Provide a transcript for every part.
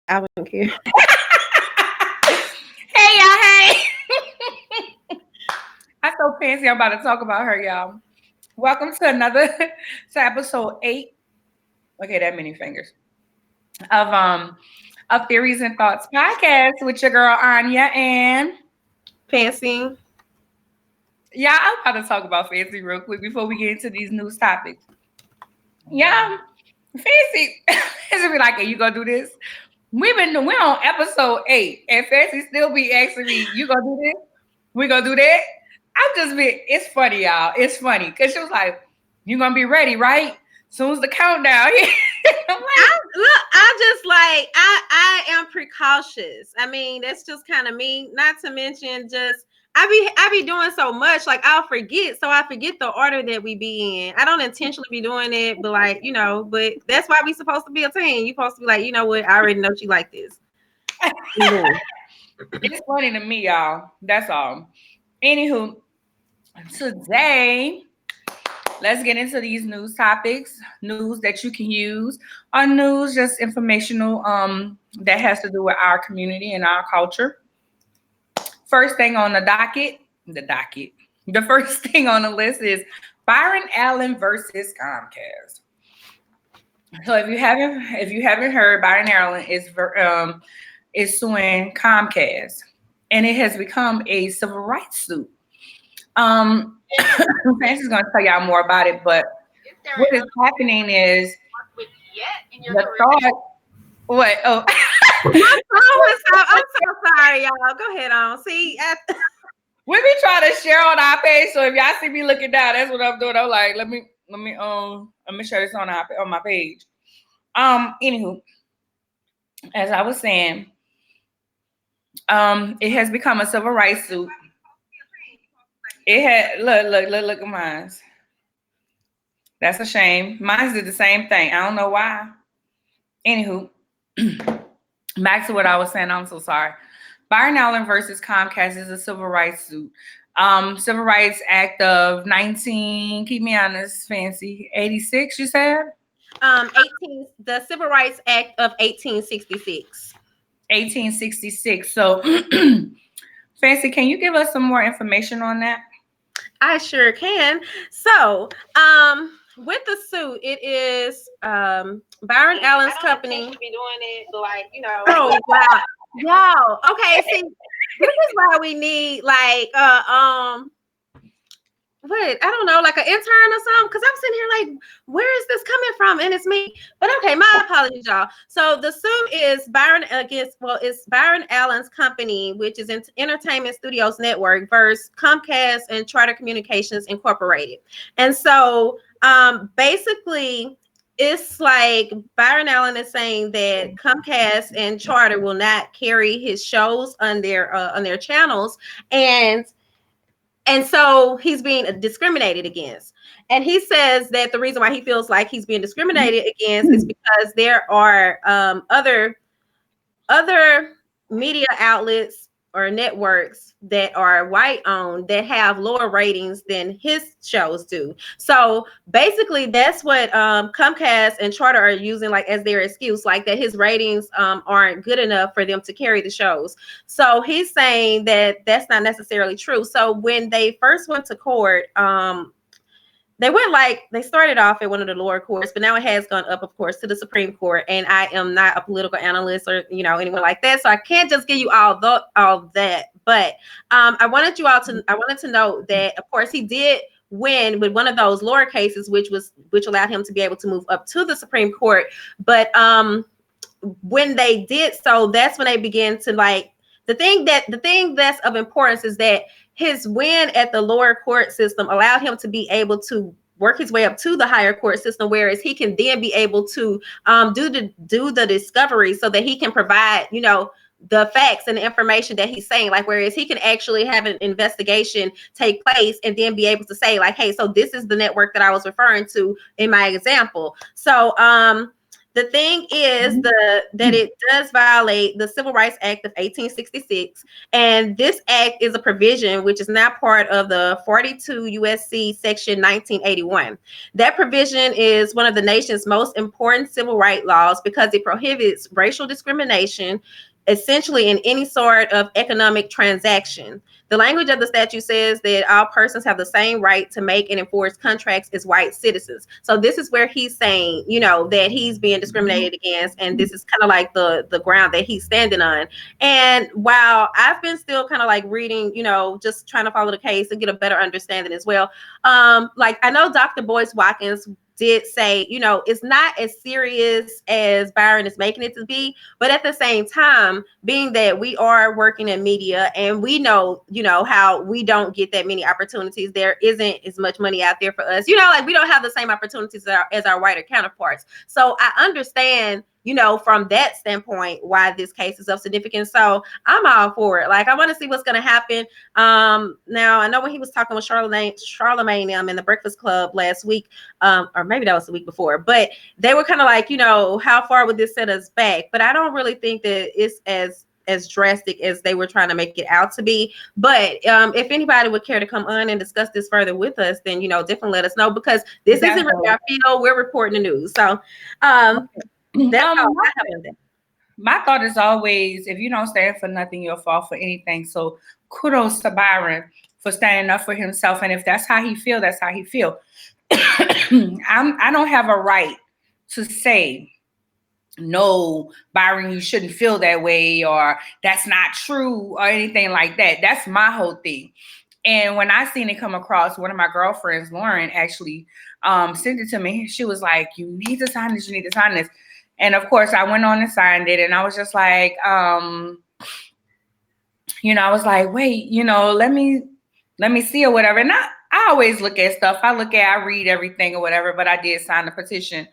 I wouldn't care. Hey, y'all. Hey. I'm so fancy. I'm about to talk about her, y'all. Welcome to to episode 8. Okay, that many fingers of Theories and Thoughts podcast with your girl Anya and Fancy. yeah. I'm about to talk about fancy real quick before we get into these news topics. Yeah, fancy. It's be like, hey, you gonna do this? We're on episode 8, and fancy still be asking me, you gonna do this? We gonna do that? I'm just being. It's funny, y'all. It's funny because she was like, "You gonna be ready, right? Soon as the countdown." I'm like, I just like I am precautious. I mean, that's just kind of me. Not to mention, just I be doing so much, like I'll forget. So I forget the order that we be in. I don't intentionally be doing it, but like but that's why we supposed to be a team. You supposed to be like, you know what? I already know she like this. it's funny to me, y'all. That's all. Anywho, today let's get into these news topics, news that you can use, or news just informational that has to do with our community and our culture. First thing on the first thing on the list is Byron Allen versus Comcast. So if you haven't heard, Byron Allen is suing Comcast, and it has become a civil rights suit. Francis is going to tell y'all more about it, but what is happening is the thought. What? Oh, My phone was up. I'm so sorry, y'all. Go ahead on. See, we be trying to share on our page, so if y'all see me looking down, that's what I'm doing. I'm like, let me share this on my page. Anywho, as I was saying, it has become a civil rights suit. It had look at mine. That's a shame. Mine did the same thing. I don't know why. Anywho, back to what I was saying. I'm so sorry. Byron Allen versus Comcast is a civil rights suit. Civil Rights Act of 19. Keep me honest, fancy. 86. You said. the Civil Rights Act of 1866. 1866. So, fancy. Can you give us some more information on that? I sure can. So, with the suit, it is Byron Allen's company. Be doing it, like Oh wow, y'all. Okay, see, this is why we need like what I don't know, like an intern or something. Because I'm sitting here like, where is this coming from? And it's me. But okay, my apologies, y'all. So the suit is it's Byron Allen's company, which is Entertainment Studios Network, versus Comcast and Charter Communications Incorporated. And so basically, it's like Byron Allen is saying that Comcast and Charter will not carry his shows on their channels, and so he's being discriminated against. And he says that the reason why he feels like he's being discriminated against is because there are other media outlets or networks that are white owned that have lower ratings than his shows do. So basically that's what Comcast and Charter are using like as their excuse, like that his ratings aren't good enough for them to carry the shows. So he's saying that that's not necessarily true. So when they first went to court, they started off at one of the lower courts, but now it has gone up, of course, to the Supreme Court. And I am not a political analyst or anyone like that, so I can't just give you all that. But I wanted to know that, of course, he did win with one of those lower cases, which allowed him to be able to move up to the Supreme Court. But when they did so, that's when they began to like the thing that's of importance is that his win at the lower court system allowed him to be able to work his way up to the higher court system, whereas he can then be able to do the discovery so that he can provide, the facts and the information that he's saying, like, whereas he can actually have an investigation take place and then be able to say like, hey, so this is the network that I was referring to in my example. So The thing is that it does violate the Civil Rights Act of 1866, and this act is a provision which is now part of the 42 USC section 1981. That provision is one of the nation's most important civil rights laws because it prohibits racial discrimination essentially in any sort of economic transaction. The language of the statute says that all persons have the same right to make and enforce contracts as white citizens. So this is where he's saying, that he's being discriminated against, and this is kind of like the ground that he's standing on. And while I've been still kind of like reading, just trying to follow the case and get a better understanding as well. Like I know Dr. Boyce Watkins did say, it's not as serious as Byron is making it to be. But at the same time, being that we are working in media and we know, how we don't get that many opportunities, there isn't as much money out there for us. Like we don't have the same opportunities as our whiter counterparts. So I understand, from that standpoint, why this case is of significance. So I'm all for it. Like, I want to see what's going to happen. Now, I know when he was talking with Charlemagne in the Breakfast Club last week, or maybe that was the week before, but they were kind of like, how far would this set us back? But I don't really think that it's as drastic as they were trying to make it out to be. But if anybody would care to come on and discuss this further with us, then, definitely let us know, because this isn't really our field. We're reporting the news. So that's all I have on that. My thought is always, if you don't stand for nothing, you'll fall for anything. So kudos to Byron for standing up for himself. And if that's how he feel, that's how he feel. I don't have a right to say, no, Byron, you shouldn't feel that way, or that's not true, or anything like that. That's my whole thing. And when I seen it come across, one of my girlfriends, Lauren, actually sent it to me. She was like, you need to sign this, you need to sign this. And of course, I went on and signed it. And I was just like, I was like, wait, let me see or whatever. And I always look at stuff. I read everything or whatever, but I did sign the petition.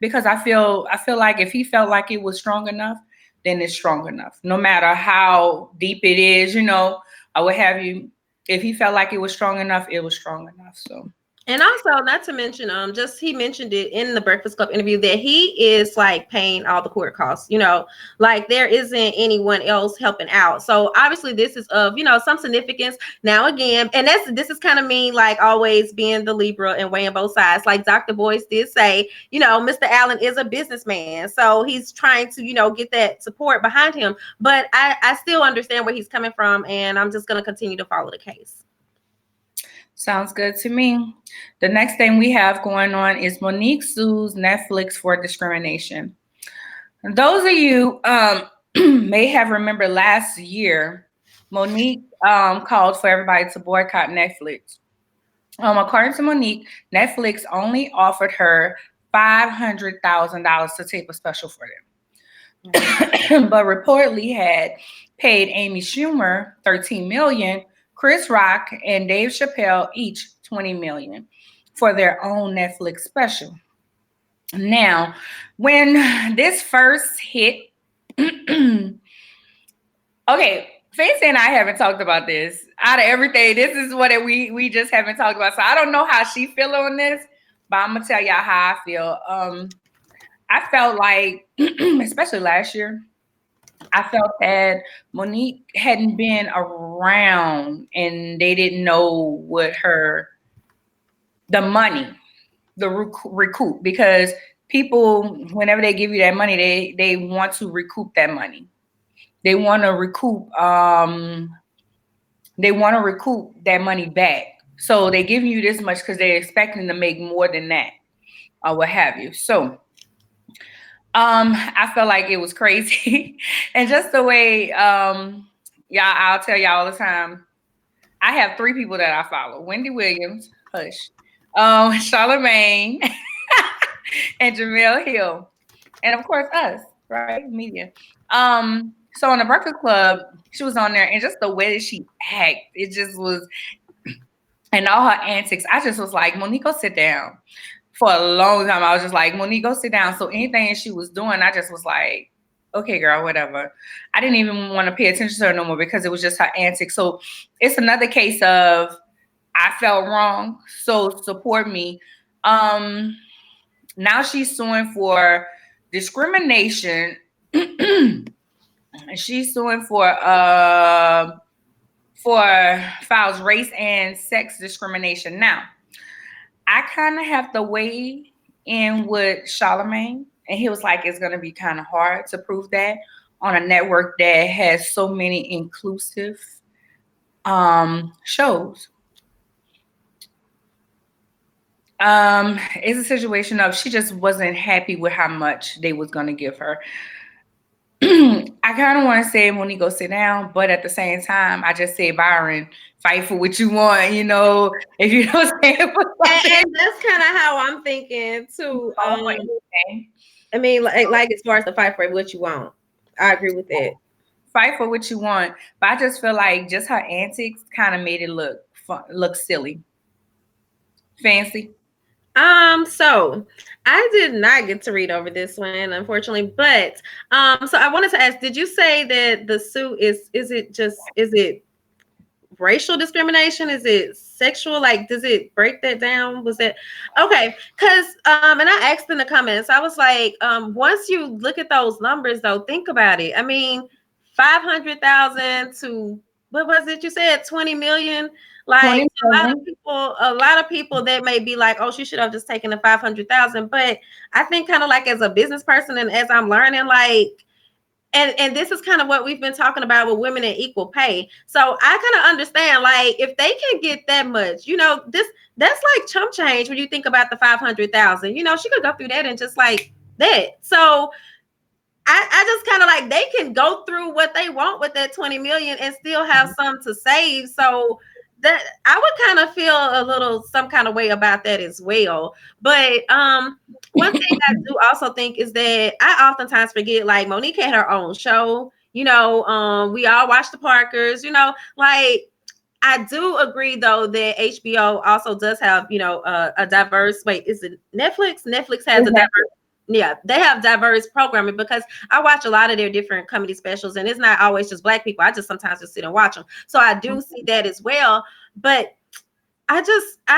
Because I feel like if he felt like it was strong enough, then it's strong enough. No matter how deep it is, or what have you. If he felt like it was strong enough, it was strong enough. So. And also, not to mention, he mentioned it in the Breakfast Club interview that he is like paying all the court costs, like there isn't anyone else helping out. So obviously this is of, some significance. Now again, and this is kind of me, like always being the Libra and weighing both sides. Like Dr. Boyce did say, Mr. Allen is a businessman. So he's trying to, get that support behind him. But I still understand where he's coming from, and I'm just going to continue to follow the case. Sounds good to me. The next thing we have going on is Monique sues Netflix for discrimination. Those of you may have remembered last year, Monique called for everybody to boycott Netflix. According to Monique, Netflix only offered her $500,000 to tape a special for them, but reportedly had paid Amy Schumer $13 million. Chris Rock and Dave Chappelle each $20 million for their own Netflix special. Now, when this first hit, okay, Fancy and I haven't talked about this. Out of everything, this is what we just haven't talked about. So I don't know how she feel on this, but I'm gonna tell y'all how I feel. I felt like, especially last year, I felt that Monique hadn't been around and they didn't know what the money, the recoup, because people, whenever they give you that money, they want to recoup that money. They want to recoup that money back. So they give you this much because they're expecting to make more than that or what have you. So I felt like it was crazy. And just the way, I'll tell y'all all the time, I have 3 people that I follow: Wendy Williams, hush, Charlemagne, and Jamel Hill. And of course us, right? Media. So on the Breakfast Club, she was on there, and just the way that she acted, it just was, and all her antics, I just was like, Monique, go sit down. For a long time, I was just like, Monique, go sit down. So anything she was doing, I just was like, okay, girl, whatever. I didn't even want to pay attention to her no more because it was just her antics. So it's another case of I felt wrong, so support me. Now she's suing for discrimination. She's suing for files race and sex discrimination. Now, I kind of have to weigh in with Charlemagne, and he was like, it's going to be kind of hard to prove that on a network that has so many inclusive shows. It's a situation of she just wasn't happy with how much they was going to give her. I kind of want to say Monique, go sit down, but at the same time, I just say Byron, fight for what you want, you know, if you don't stand for something. And that's kind of how I'm thinking too. I mean, like as far as the fight for what you want, I agree with that. Fight for what you want, but I just feel like just her antics kind of made it look fun, look silly, fancy. So I did not get to read over this one, unfortunately, but so I wanted to ask, did you say that the suit is it racial discrimination? Is it sexual? Like, does it break that down? Was it okay? Because and I asked in the comments, I was like, once you look at those numbers though, think about it. I mean, 500,000 to what was it you said, 20 million? Like a lot of people that may be like, oh, she should have just taken the 500,000. But I think kind of like as a business person and as I'm learning, like, and this is kind of what we've been talking about with women in equal pay. So I kind of understand, like, if they can get that much, you know, that's like chump change when you think about the 500,000. You know, she could go through that and just like that. So I just kind of like they can go through what they want with that 20 million and still have some to save. So that I would kind of feel a little some kind of way about that as well. But one thing I do also think is that I oftentimes forget, like Monique had her own show. You know, we all watch the Parkers, you know, like I do agree though that HBO also does have, you know, a diverse, wait, is it Netflix? Netflix has a diverse, yeah, they have diverse programming because I watch a lot of their different comedy specials and it's not always just Black people. I just sometimes just sit and watch them. So I do see that as well. But I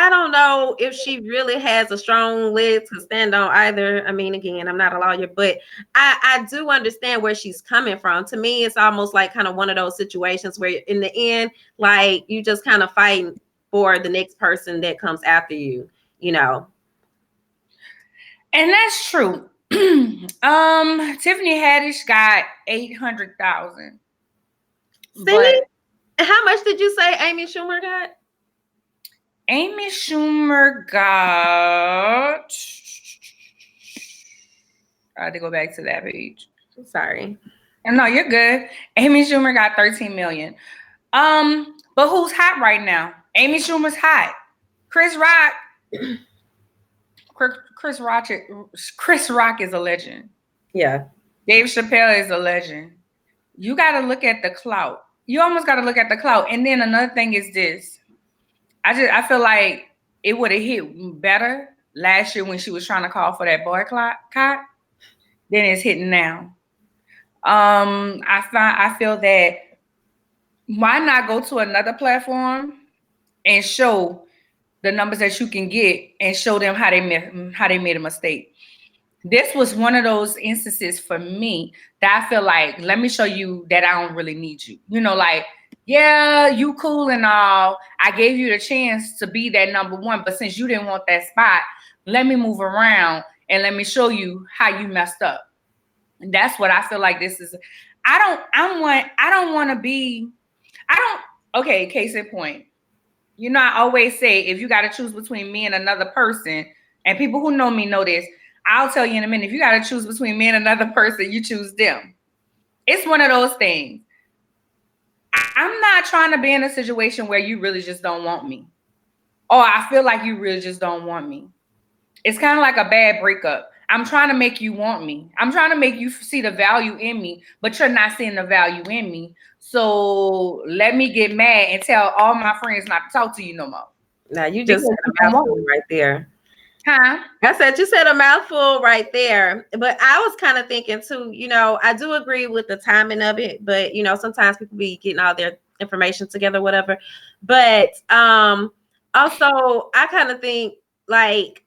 don't know if she really has a strong leg to stand on either. I mean, again, I'm not a lawyer, but I do understand where she's coming from. To me, it's almost like kind of one of those situations where in the end, like you just kind of fighting for the next person that comes after you, you know. And that's true. Tiffany Haddish got 800,000. See, how much did you say Amy Schumer got? Amy Schumer got. I had to go back to that page. I'm sorry. No, you're good. Amy Schumer got 13 million. But who's hot right now? Amy Schumer's hot. Chris Rock. Chris Rock is a legend. Yeah. Dave Chappelle is a legend. You got to look at the clout. You almost got to look at the clout. And then another thing is this. I feel like it would have hit better last year when she was trying to call for that boycott than it's hitting now. I feel that why not go to another platform and show the numbers that you can get and show them how they made a mistake. This was one of those instances for me that I feel like, let me show you that I don't really need you. You know, like, yeah, you cool and all. I gave you the chance to be that number one, but since you didn't want that spot, let me move around and let me show you how you messed up. And that's what I feel like this is. Okay, case in point. You know, I always say, if you got to choose between me and another person, and people who know me know this, I'll tell you in a minute, if you got to choose between me and another person, you choose them. It's one of those things. I'm not trying to be in a situation where you really just don't want me. Or I feel like you really just don't want me. It's kind of like a bad breakup. I'm trying to make you want me. I'm trying to make you see the value in me, but you're not seeing the value in me. So let me get mad and tell all my friends not to talk to you no more. Now you just said a mouthful right there. Huh? I said you said a mouthful right there. But I was kind of thinking too, you know, I do agree with the timing of it, but you know, sometimes people be getting all their information together, whatever. But also I kind of think like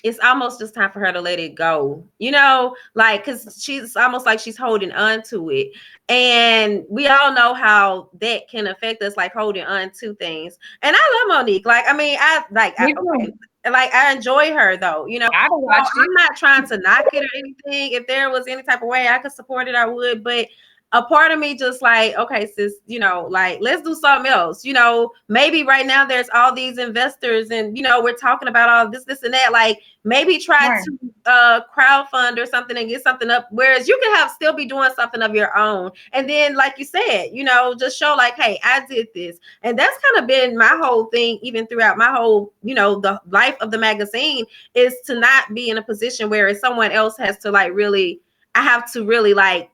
it's almost just time for her to let it go, you know, like, because she's almost like she's holding on to it. And we all know how that can affect us, like holding on to things. And I love Monique. Like, I mean, Me okay, too. like I enjoy her though, you know. I'd have So watched it. I'm not trying to knock it or anything. If there was any type of way I could support it, I would. But a part of me just like, okay, sis, you know, like let's do something else. You know, maybe right now there's all these investors and you know, we're talking about all this and that. Like maybe try Right. to crowdfund or something and get something up. Whereas you can have still be doing something of your own. And then, like you said, you know, just show like, hey, I did this. And that's kind of been my whole thing, even throughout my whole, you know, the life of the magazine, is to not be in a position where someone else has to like really, I have to really like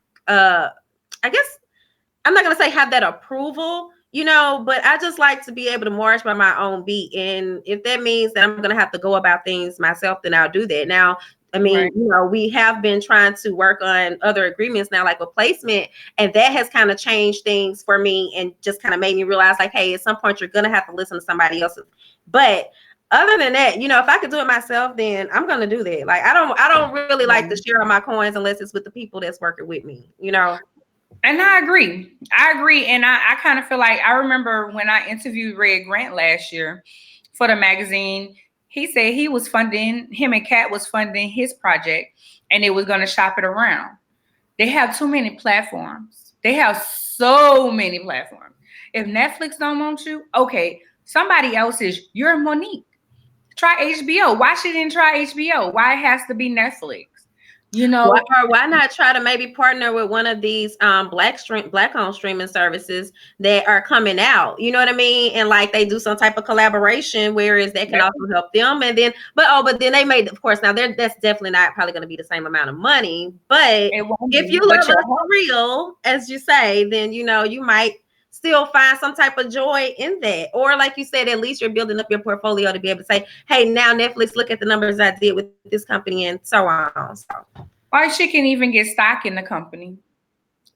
I guess I'm not gonna say have that approval, you know, but I just like to be able to march by my own beat. And if that means that I'm gonna have to go about things myself, then I'll do that. Now, I mean, Right. you know, we have been trying to work on other agreements now, like a placement, and that has kind of changed things for me and just kind of made me realize, like, hey, at some point you're gonna have to listen to somebody else's. But other than that, you know, if I could do it myself, then I'm gonna do that. Like, I don't really like to share all my coins unless it's with the people that's working with me, you know. And I agree. I agree. And I kind of feel like I remember when I interviewed Red Grant last year for the magazine, he said he was funding, him and Kat was funding his project and they was going to shop it around. They have too many platforms. They have so many platforms. If Netflix don't want you, okay, somebody else is. You're Monique. Try HBO. Why she didn't try HBO? Why it has to be Netflix? You Why, know, or why not try to maybe partner with one of these black owned streaming services that are coming out? You know what I mean? And like they do some type of collaboration, whereas that can that- also help them. And then, but then they made, of course, now that's definitely not probably going to be the same amount of money. But it won't if you be. But love you're us for real, as you say, then you know you might still find some type of joy in that. Or like you said, at least you're building up your portfolio to be able to say, hey, now Netflix, look at the numbers I did with this company and so on. So or she can even get stock in the company.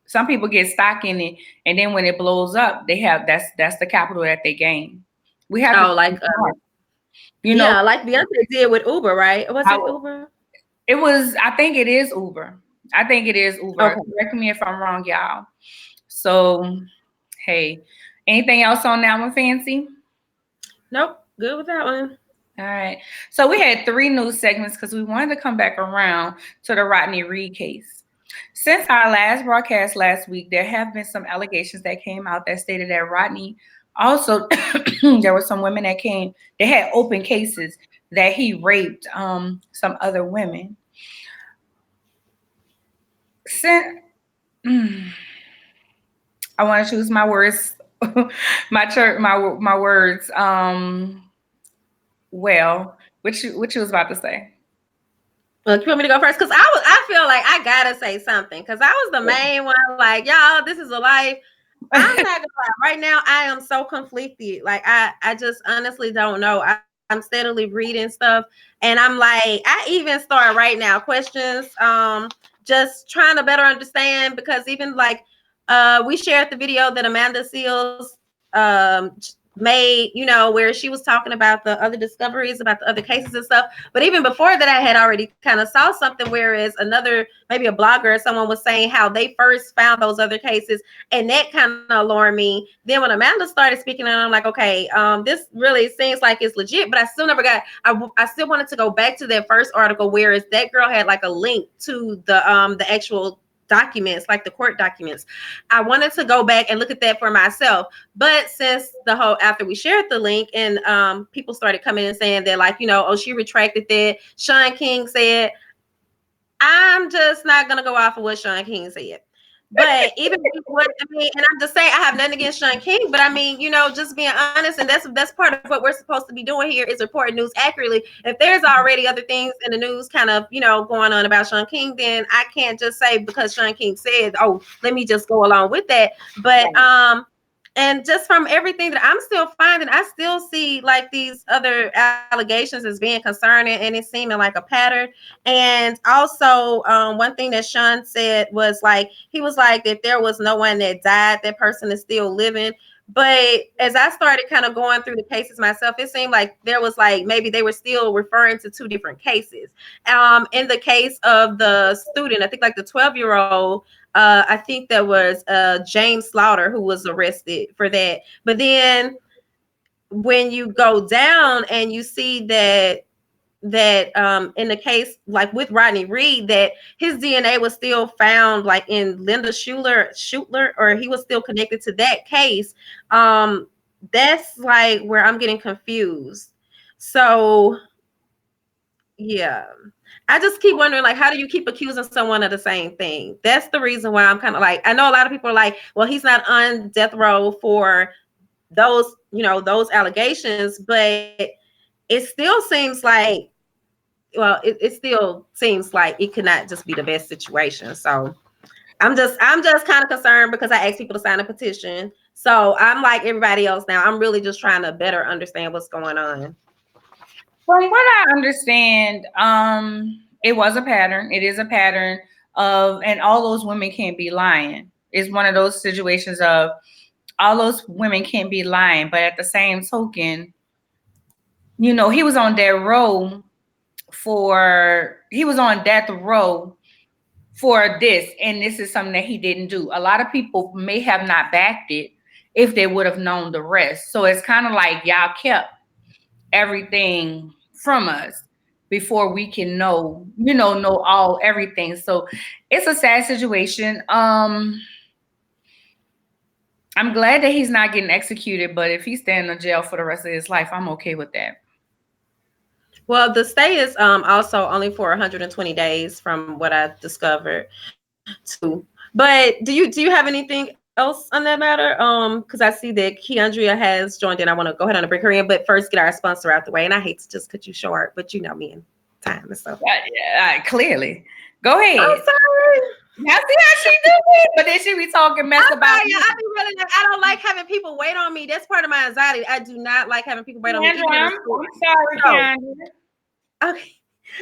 Some people get stock in it, and then when it blows up, they have that's the capital that they gain. We have to oh, think like smart. You know, yeah, like Beyonce did with Uber, right? Was it how Uber? it was. I think it is Uber. I think it is Uber. Okay. Correct me if I'm wrong, y'all. So, hey, anything else on that one, Fancy? Nope. Good with that one. All right. So we had three news segments because we wanted to come back around to the Rodney Reed case. Since our last broadcast last week, there have been some allegations that came out that stated that Rodney also, there were some women that came, they had open cases that he raped some other women. Since, I want to choose my words, my words. Well, what you was about to say? Look, you want me to go first? Because I feel like I gotta say something. Because I was the main one, like, y'all, this is a life. I'm not gonna lie. Right now, I am so conflicted. Like, I just honestly don't know. I'm steadily reading stuff, and I'm like, I even start right now questions. Just trying to better understand because even like, we shared the video that Amanda Seals made, you know, where she was talking about the other discoveries, about the other cases and stuff. But even before that, I had already kind of saw something, whereas another, maybe a blogger or someone was saying how they first found those other cases, and that kind of alarmed me. Then when Amanda started speaking, and I'm like, okay, this really seems like it's legit, but I still never got. I still wanted to go back to that first article, whereas that girl had like a link to the actual documents, like the court documents. I wanted to go back and look at that for myself. But since the whole, after we shared the link and people started coming and saying that, like, you know, oh, she retracted that. Sean King said, I'm just not gonna go off of what Sean King said. But even what I mean, and I'm just saying I have nothing against Sean King, but I mean, you know, just being honest, and that's part of what we're supposed to be doing here is reporting news accurately. If there's already other things in the news kind of, you know, going on about Sean King, then I can't just say because Sean King said, oh, let me just go along with that. But and just from everything that I'm still finding, I still see like these other allegations as being concerning and it seeming like a pattern. And also, one thing that Sean said was like, he was like, if there was no one that died, that person is still living. But as I started kind of going through the cases myself, it seemed like there was like maybe they were still referring to two different cases. In the case of the student, I think like the 12-year-old, I think there was James Slaughter who was arrested for that. But then when you go down and you see that in the case like with Rodney Reed, that his DNA was still found like in Linda Schutler, or he was still connected to that case. That's like where I'm getting confused. So yeah, I just keep wondering, like, how do you keep accusing someone of the same thing? That's the reason why I'm kind of like, I know a lot of people are like, well, he's not on death row for those, those allegations, but it still seems like, well, it still seems like it could not just be the best situation. So I'm just kind of concerned because I asked people to sign a petition. So I'm like everybody else now. I'm really just trying to better understand what's going on. From what I understand, it was a pattern. It is a pattern of, and all those women can't be lying. It's one of those situations of all those women can't be lying, but at the same token, he was on death row for this, and this is something that he didn't do. A lot of people may have not backed it if they would have known the rest. So it's kind of like y'all kept everything from us before we can know everything. So it's a sad situation. I'm glad that he's not getting executed, but if he's staying in jail for the rest of his life, I'm okay with that. Well, the stay is also only for 120 days from what I discovered too. But do you have anything else on that matter? Because I see that KeAndrea has joined in. I want to go ahead and bring her in, but first get our sponsor out the way. And I hate to just cut you short, but you know me and time and stuff. Yeah, clearly. Go ahead. I'm sorry. Now see how she do it, but then she be talking mess about me. I don't like having people wait on me. That's part of my anxiety. I do not like having people wait on me. I'm sorry, KeAndrea. Okay.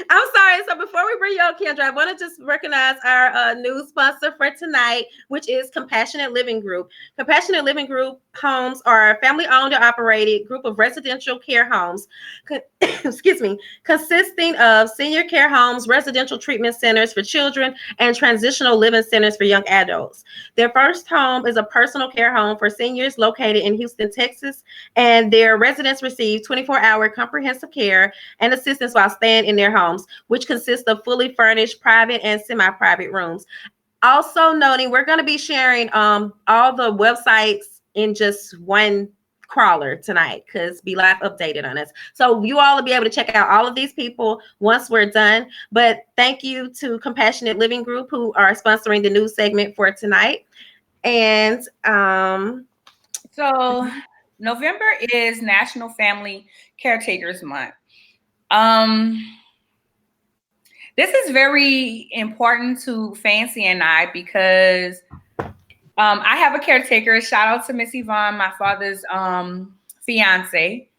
I'm sorry. So before we bring you on, KeAndrea, I want to just recognize our new sponsor for tonight, which is Compassionate Living Group. Compassionate Living Group homes are a family-owned and operated group of residential care homes, consisting of senior care homes, residential treatment centers for children, and transitional living centers for young adults. Their first home is a personal care home for seniors located in Houston, Texas, and their residents receive 24-hour comprehensive care and assistance while staying in their homes, which consist of fully furnished private and semi-private rooms. Also noting, we're going to be sharing all the websites in just one crawler tonight because Be Live updated on us. So you all will be able to check out all of these people once we're done. But thank you to Compassionate Living Group who are sponsoring the news segment for tonight. And so November is National Family Caretakers Month. This is very important to Fancy and I because I have a caretaker. Shout out to Miss Yvonne, my father's fiance,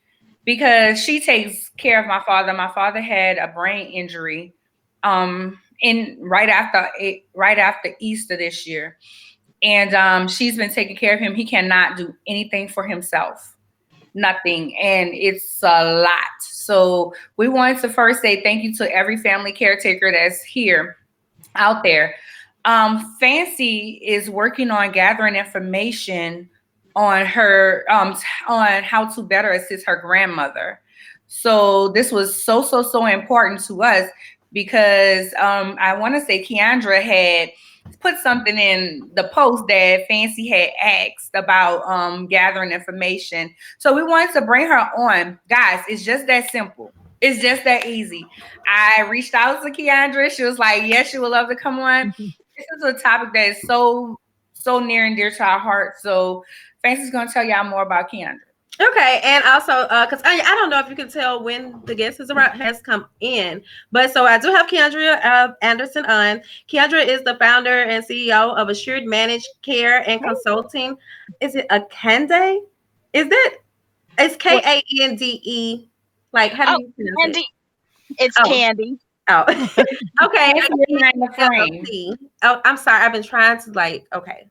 because she takes care of my father. My father had a brain injury right after Easter this year. And she's been taking care of him. He cannot do anything for himself. Nothing, and it's a lot. So we wanted to first say thank you to every family caretaker that's here out there. Fancy is working on gathering information on her on how to better assist her grandmother. So this was so important to us because I want to say KeAndrea had put something in the post that Fancy had asked about gathering information. So we wanted to bring her on. Guys, it's just that simple. It's just that easy. I reached out to KeAndrea. She was like, yes, she would love to come on. This is a topic that is so near and dear to our heart. So Fancy's going to tell y'all more about KeAndrea. Okay, and also because I don't know if you can tell when the guest has come in, but so I do have KeAndrea Anderson on. KeAndrea is the founder and CEO of Assured Managed Care and Consulting. Is it a Kande? Is that it's Kande? Like how do you pronounce Candy. It's Candy. Oh, okay. Oh, I'm sorry. I've been trying to okay.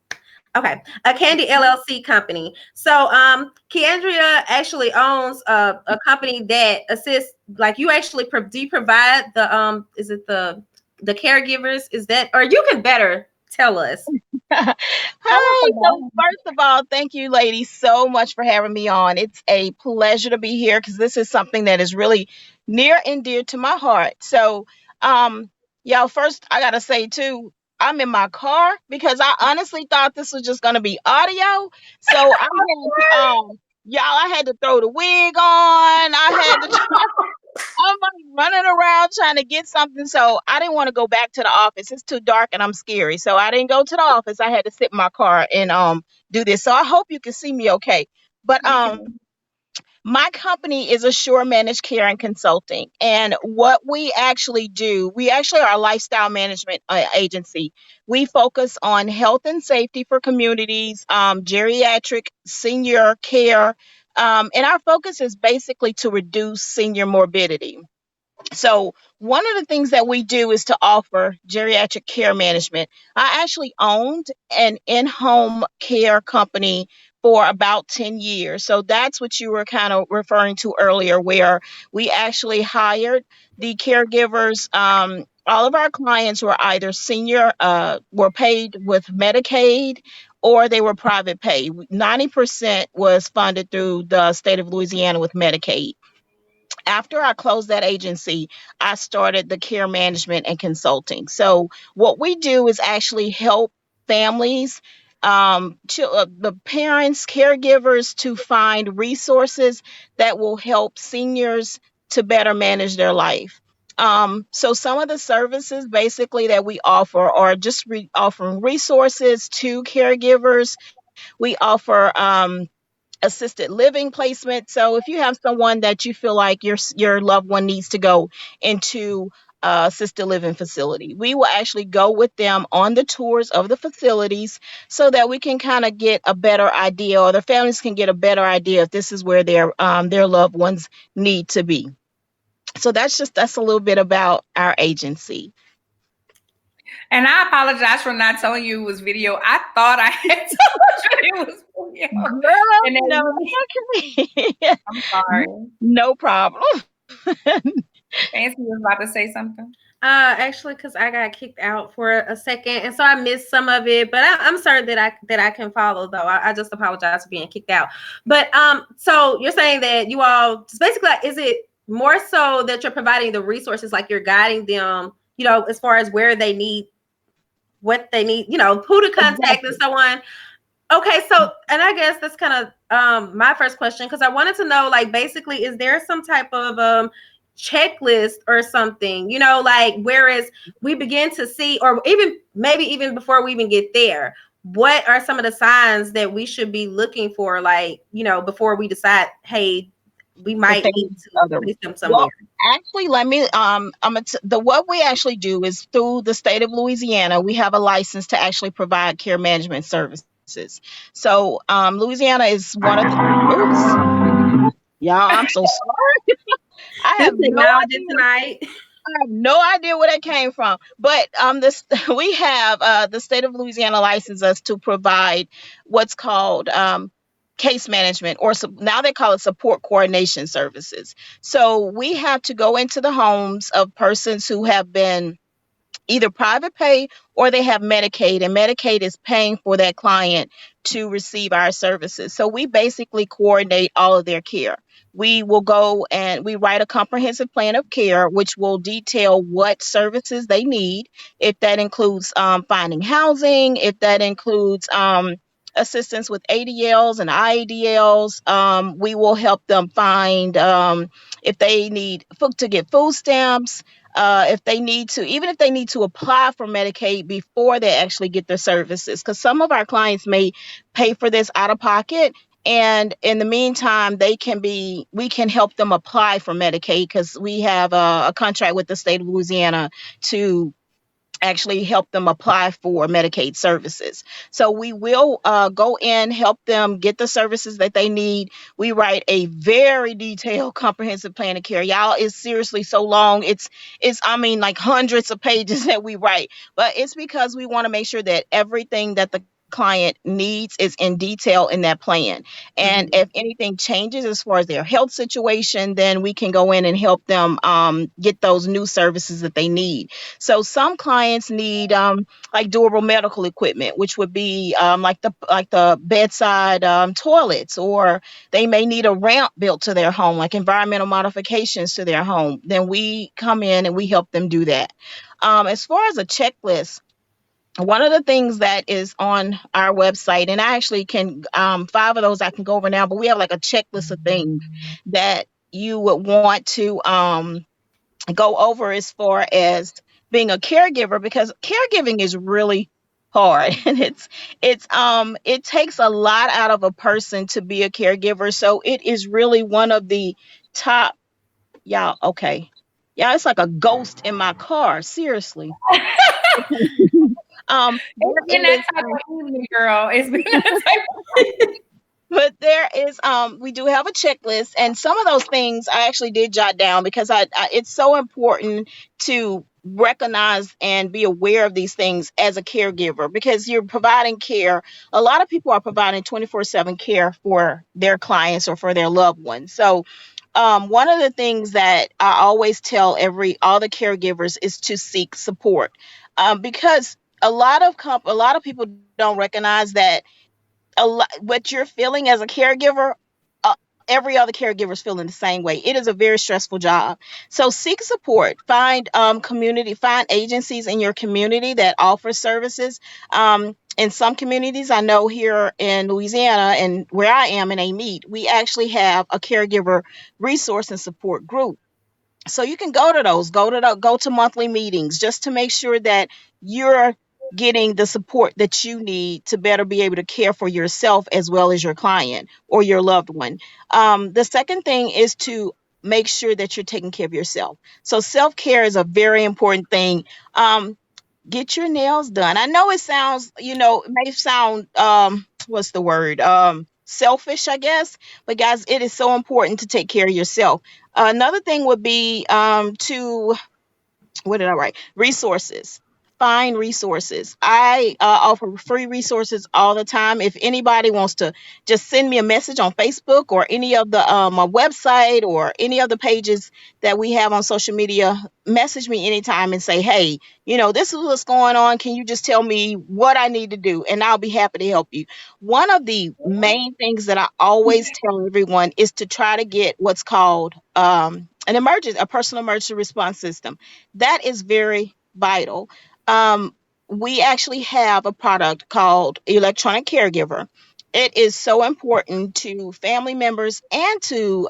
Okay, a Candy LLC company. So, KeAndrea actually owns a company that assists. Like, you actually do you provide the is it the caregivers? Is that, or you can better tell us? Hi. So first of all, thank you, ladies, so much for having me on. It's a pleasure to be here because this is something that is really near and dear to my heart. So, um, y'all, first I gotta say too, I'm in my car because I honestly thought this was just gonna be audio. So y'all, I had to throw the wig on. I had to I'm like running around trying to get something. So I didn't want to go back to the office. It's too dark and I'm scary. So I didn't go to the office. I had to sit in my car and do this. So I hope you can see me okay. But We can. my company is Assure Managed Care and Consulting. And what we actually do, we actually are a lifestyle management agency. We focus on health and safety for communities, geriatric senior care. And our focus is basically to reduce senior morbidity. So, one of the things that we do is to offer geriatric care management. I actually owned an in home care company for about 10 years. So, that's what you were kind of referring to earlier, where we actually hired the caregivers. All of our clients were either senior, were paid with Medicaid, or they were private pay. 90% was funded through the state of Louisiana with Medicaid. After I closed that agency, I started the care management and consulting. So, what we do is actually help families, the parents, caregivers to find resources that will help seniors to better manage their life. So, some of the services basically that we offer are just offering resources to caregivers. We offer assisted living placement. So if you have someone that you feel like your loved one needs to go into assisted living facility, we will actually go with them on the tours of the facilities so that we can kind of get a better idea, or the families can get a better idea if this is where their loved ones need to be. So that's a little bit about our agency. And I apologize for not telling you it was video. I thought I had told you it was video. Girl, And then no, okay. I'm sorry. No problem. Fancy was about to say something. Actually, because I got kicked out for a second, and so I missed some of it. But I'm certain that I can follow, though. I just apologize for being kicked out. But so you're saying that you all just basically, like, is it more so that you're providing the resources, like you're guiding them, as far as where they need, what they need, who to contact and so on. Okay, so, and I guess that's kind of my first question, because I wanted to know, like, basically, is there some type of checklist or something, like, whereas we begin to see, or even maybe even before we even get there, what are some of the signs that we should be looking for, like, before we decide, hey, we might need to place them somewhere? Well, actually, let me what we actually do is through the state of Louisiana, we have a license to actually provide care management services. So, Louisiana is one of the oops, y'all, I'm so sorry. I This have no technology idea. tonight. I have no idea where that came from, but this we have the state of Louisiana licenses us to provide what's called case management, or now they call it support coordination services. So we have to go into the homes of persons who have been either private pay or they have Medicaid, and Medicaid is paying for that client to receive our services. So we basically coordinate all of their care. We will go and we write a comprehensive plan of care, which will detail what services they need. If that includes finding housing, if that includes assistance with ADLs and IADLs, we will help them find if they need to get food stamps, if they need to, even if they need to apply for Medicaid before they actually get their services, because some of our clients may pay for this out of pocket. And in the meantime, we can help them apply for Medicaid because we have a contract with the state of Louisiana to actually help them apply for Medicaid services. So we will go in, help them get the services that they need. We write a very detailed, comprehensive plan of care. Y'all, it's seriously so long. It's I mean, like hundreds of pages that we write, but it's because we want to make sure that everything that the client needs is in detail in that plan. And Mhm. if anything changes as far as their health situation, then we can go in and help them get those new services that they need. So some clients need like durable medical equipment, which would be like the bedside toilets, or they may need a ramp built to their home, like environmental modifications to their home. Then we come in and we help them do that. As far as a checklist, one of the things that is on our website, and I actually can, 5 of those I can go over now, but we have like a checklist of things that you would want to go over as far as being a caregiver, because caregiving is really hard and it takes a lot out of a person to be a caregiver. So it is really one of the top. Y'all, okay. Yeah, it's like a ghost in my car, seriously. It's There been that is type of evening, girl. It's been that type. but there is we do have a checklist, and some of those things I actually did jot down because I it's so important to recognize and be aware of these things as a caregiver, because you're providing care. A lot of people are providing 24/7 care for their clients or for their loved ones. So one of the things that I always tell every all the caregivers is to seek support, because a lot of people don't recognize that what you're feeling as a caregiver, uh, every other caregiver is feeling the same way. It is a very stressful job. So seek support. Find find agencies in your community that offer services. In some communities, I know here in Louisiana and where I am in Amite, we actually have a caregiver resource and support group. So you can go to those, go to monthly meetings, just to make sure that you're getting the support that you need to better be able to care for yourself as well as your client or your loved one. The second thing is to make sure that you're taking care of yourself. So self-care is a very important thing. Get your nails done. I know it sounds, it may sound what's the word? Selfish, I guess. But guys, it is so important to take care of yourself. Another thing would be to what did I write? Resources. Find resources. I offer free resources all the time. If anybody wants to just send me a message on Facebook or any of the my website or any of the pages that we have on social media, message me anytime and say, hey, this is what's going on. Can you just tell me what I need to do? And I'll be happy to help you. One of the main things that I always tell everyone is to try to get what's called a personal emergency response system. That is very vital. Um, we actually have a product called Electronic Caregiver. It is so important to family members and to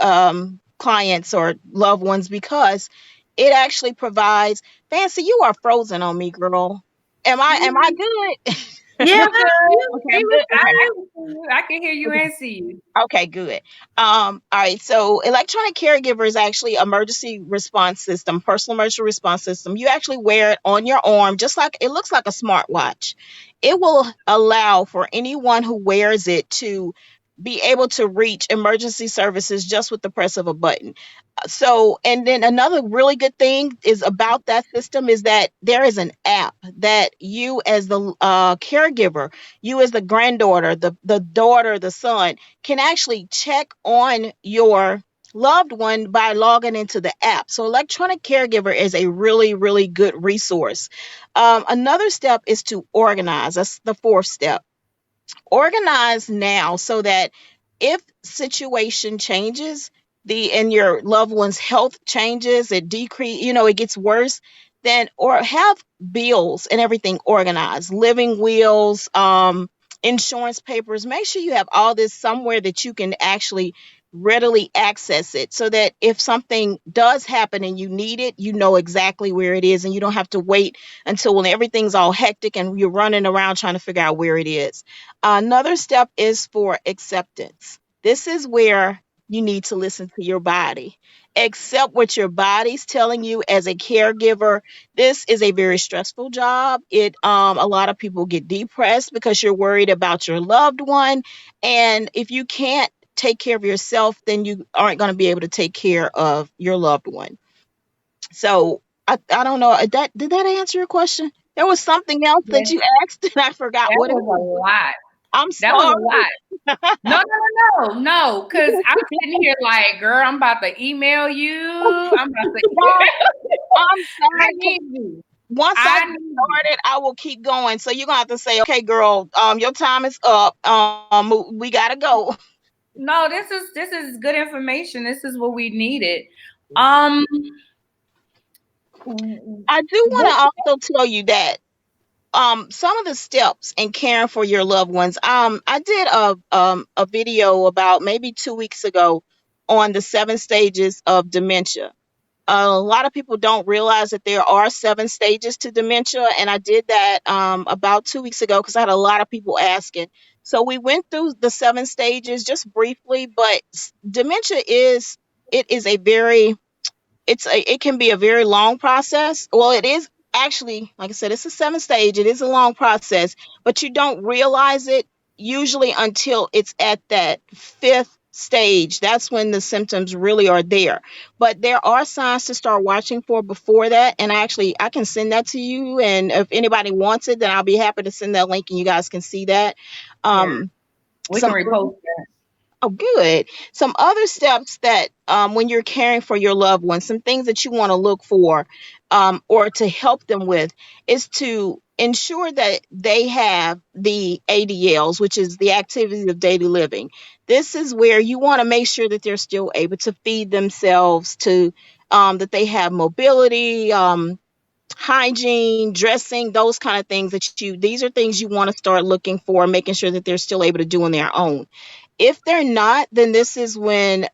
clients or loved ones, because it actually provides. Fancy, you are frozen on me, girl. Am I good? Yeah, You good? you Okay, came I'm with good. I, Okay. I can see you. I can hear you and see you. Okay, good. All right. So electronic caregiver is actually emergency response system, personal emergency response system. You actually wear it on your arm, just like it looks like a smartwatch. It will allow for anyone who wears it to be able to reach emergency services just with the press of a button. So, and then another really good thing is about that system is that there is an app that you as the caregiver, you as the granddaughter, the daughter, the son, can actually check on your loved one by logging into the app. So electronic caregiver is a really, really good resource. Another step is to organize. That's the fourth step. Organize now so that if situation changes, the and your loved one's health changes, it decrease, it gets worse, then or have bills and everything organized, living wills, insurance papers. Make sure you have all this somewhere that you can actually readily access it, so that if something does happen and you need it, you know exactly where it is, and you don't have to wait until when everything's all hectic and you're running around trying to figure out where it is. Another step is for acceptance. This is where you need to listen to your body. Accept what your body's telling you as a caregiver. This is a very stressful job. It A lot of people get depressed because you're worried about your loved one. And if you can't take care of yourself, then you aren't going to be able to take care of your loved one. So I don't know. Did that answer your question? There was something else Yeah, that you asked, and I forgot that what it was a was. lot. I'm That was a sorry. lot. No, no, no, no, no. Because I'm sitting here like, girl, I'm about to email you. I'm about to. No, I'm I sorry. 'Cause need you. once I I get need you. started, I will keep going. So you're gonna have to say, okay, girl, your time is up. We gotta go. No, this is good information. This is what we needed. Um, I do want what? to also tell you that some of the steps in caring for your loved ones. I did a video about maybe 2 weeks ago on the 7 stages of dementia. A lot of people don't realize that there are 7 stages to dementia, and I did that about 2 weeks ago because I had a lot of people asking. So we went through the 7 stages just briefly, but dementia is, it is a very, it can be a very long process. Well, it is actually, like I said, it's a 7 stage. It is a long process, but you don't realize it usually until it's at that fifth stage. That's when the symptoms really are there. But there are signs to start watching for before that. And I can send that to you. And if anybody wants it, then I'll be happy to send that link and you guys can see that. Yeah, Um, we can some repost that. Oh, good. Some other steps that, when you're caring for your loved ones, some things that you want to look for, or to help them with, is to ensure that they have the ADLs, which is the activities of daily living. This is where you want to make sure that they're still able to feed themselves, to that they have mobility, hygiene, dressing, those kind of things these are things you want to start looking for, making sure that they're still able to do on their own. If they're not, then this is when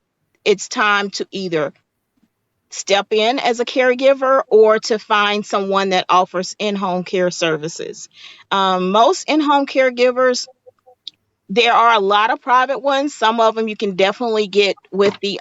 it's time to either step in as a caregiver or to find someone that offers in-home care services. Most in-home caregivers, there are a lot of private ones. Some of them you can definitely get with the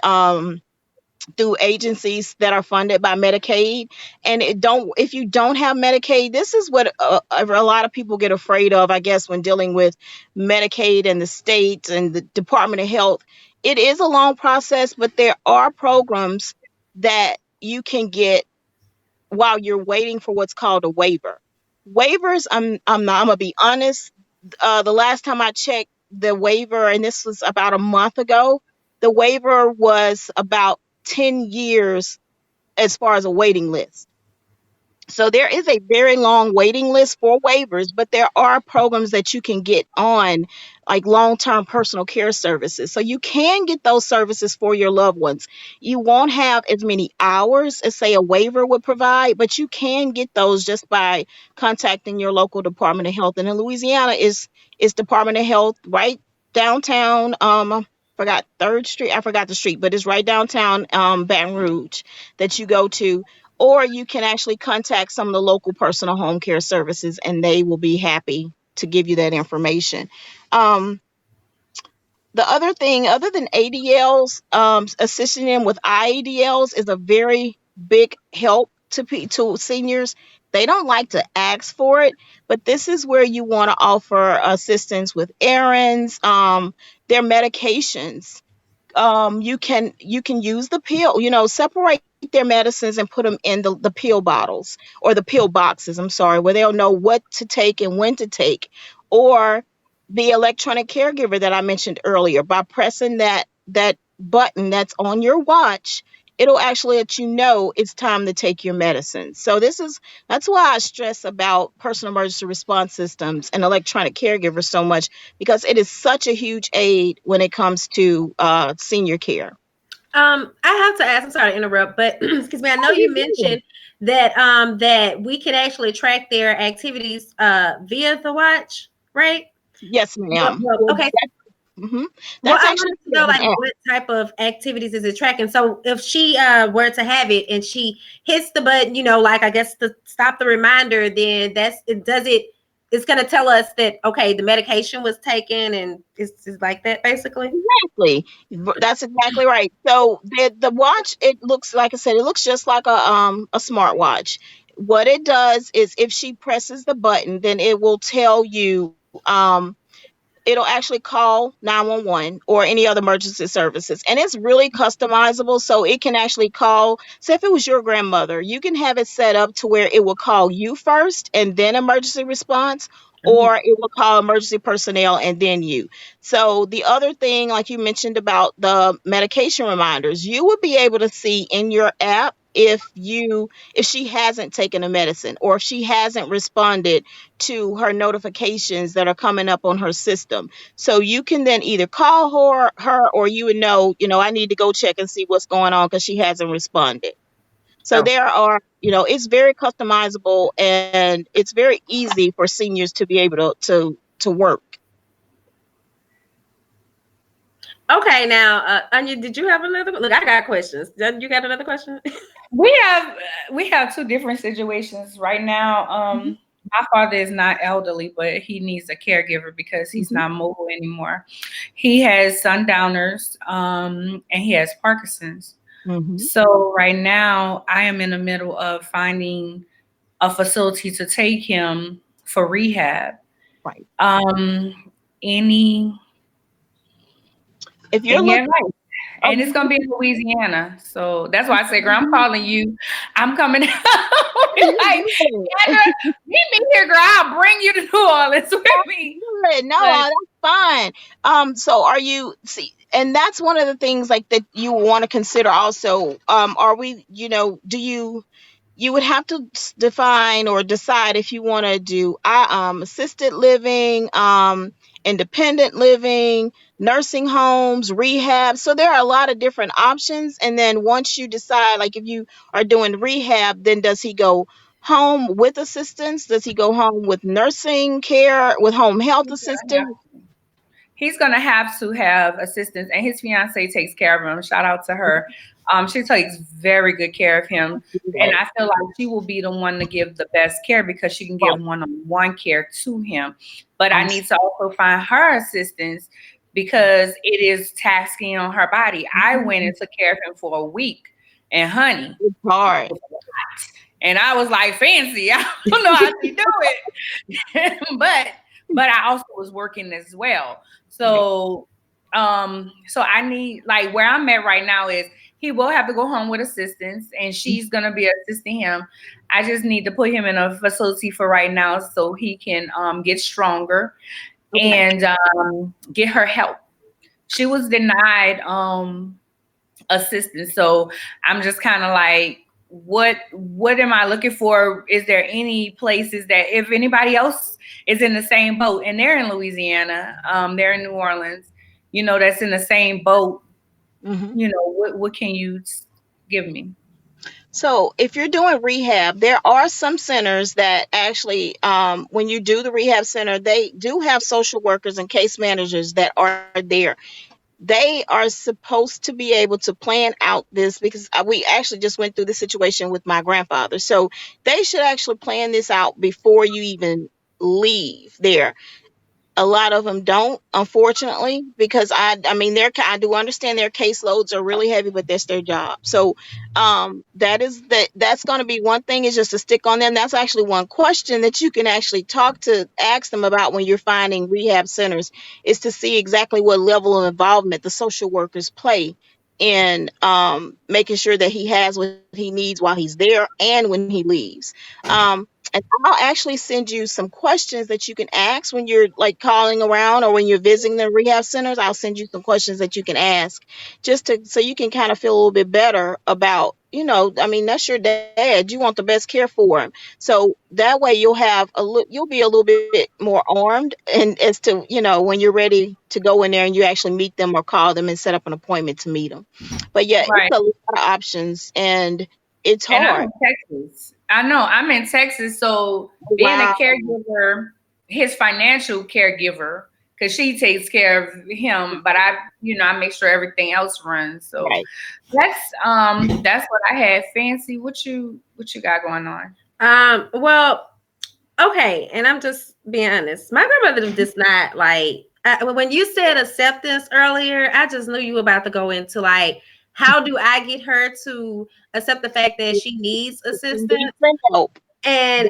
through agencies that are funded by Medicaid. And it don't if you don't have Medicaid, this is what a lot of people get afraid of, I guess, when dealing with Medicaid and the states and the Department of Health. It is a long process, but there are programs that you can get while you're waiting for what's called a waiver. Waivers, I'm gonna be honest. The last time I checked the waiver, and this was about a month ago, the waiver was about 10 years as far as a waiting list. So there is a very long waiting list for waivers, but there are programs that you can get on, like long-term personal care services. So you can get those services for your loved ones. You won't have as many hours as, say, a waiver would provide, but you can get those just by contacting your local Department of Health. And in Louisiana is Department of Health right downtown. I forgot Third Street. I forgot the street, but it's right downtown, Baton Rouge, that you go to, or you can actually contact some of the local personal home care services and they will be happy to give you that information. Um, the other thing, other than ADLs, assisting them with IADLs is a very big help to seniors. They don't like to ask for it, but this is where you want to offer assistance with errands, their medications. You can use the pill, separate their medicines and put them in the pill bottles or the pill boxes, I'm sorry, where they'll know what to take and when to take. Or the electronic caregiver that I mentioned earlier, by pressing that button that's on your watch, it'll actually let you know it's time to take your medicine. So that's why I stress about personal emergency response systems and electronic caregivers so much, because it is such a huge aid when it comes to senior care. I have to ask, I'm sorry to interrupt, but excuse me, I know Oh, you you do. mentioned that we can actually track their activities via the watch, right? Yes, ma'am. Well, Okay. mhm. Well, That's I actually wanted to know, an like, app. what type of activities is it tracking? So if she were to have it and she hits the button, like, I guess, to stop the reminder, then it's going to tell us that, okay, the medication was taken, and it's like that, basically. Exactly. That's exactly right. So the watch, it looks, like I said, it looks just like a smartwatch. What it does is, if she presses the button, then it will tell you it'll actually call 911 or any other emergency services. And it's really customizable. So it can actually call, say if it was your grandmother, you can have it set up to where it will call you first and then emergency response, Oh, or it will call emergency personnel and then you. So the other thing, like you mentioned about the medication reminders, you would be able to see in your app if she hasn't taken a medicine or if she hasn't responded to her notifications that are coming up on her system. So you can then either call her or you would know, I need to go check and see what's going on because she hasn't responded. So there are, it's very customizable and it's very easy for seniors to be able to work. okay. Now, Anya, did you have another? Look, I got questions. You got another question? We have two different situations right now. Mhm, My father is not elderly, but he needs a caregiver because he's mhm, not mobile anymore. He has sundowners, and he has Parkinson's. mhm. So right now, I am in the middle of finding a facility to take him for rehab. Right. Um, any If you're any looking, advice? oh, And it's gonna be in Louisiana. So that's why I said, girl, I'm calling you. I'm coming out. Like, you're Kendra, meet me here, girl. I'll bring you to New Orleans with me. good. No, But that's fine. So are you see, and that's one of the things like that you want to consider also. Are we, you would have to define or decide if you want to do assisted living, independent living, nursing homes, rehab. So there are a lot of different options. And then once you decide, like if you are doing rehab, then does he go home with assistance? Does he go home with nursing care, with home health he's gonna have assistance? he's gonna have to have assistance, and his fiance takes care of him. Shout out to her. She takes very good care of him, and I feel like she will be the one to give the best care because she can Right. give one-on-one care to him. But I I'm need to also find her assistance because it is tasking on her body. I went and took care of him for a week, and honey, it's it hard. was a lot. And I was like, fancy. I don't know how she do it, but I also was working as well. Right. So I need, like, where I'm at right now is he will have to go home with assistance and she's gonna be assisting him. I just need to put him in a facility for right now so he can get stronger Okay. and get her help. She was denied assistance. So I'm just kind of like, what am I looking for? Is there any places that if anybody else is in the same boat and they're in Louisiana, they're in New Orleans, that's in the same boat, Mhm. what can you give me? So if you're doing rehab, there are some centers that actually, when you do the rehab center, they do have social workers and case managers that are there. They are supposed to be able to plan out this because we actually just went through the situation with my grandfather. So they should actually plan this out before you even leave there. A lot of them don't, unfortunately, because I mean, I do understand their caseloads are really heavy, but that's their job. So, that's going to be one thing is just to stick on them. That's actually one question that you can actually ask them about when you're finding rehab centers is to see exactly what level of involvement the social workers play in making sure that he has what he needs while he's there and when he leaves. And I'll actually send you some questions that you can ask when you're like calling around or when you're visiting the rehab centers. I'll send you some questions that you can ask so you can kind of feel a little bit better about, I mean, that's your dad. You want the best care for him. So that way you'll be a little bit more armed and as to, when you're ready to go in there and you actually meet them or call them and set up an appointment to meet them. But yeah, it's Right. a lot of options and it's And I'm hard. in Texas. I know I'm in Texas. So being a Wow. caregiver, his financial caregiver, because she takes care of him, but I make sure everything else runs. So Right. that's what I had. Fancy, what you got going on? Well, okay, and I'm just being honest. My grandmother does not like when you said acceptance earlier, I just knew you were about to go into like how do I get her to accept the fact that she needs assistance? Help. And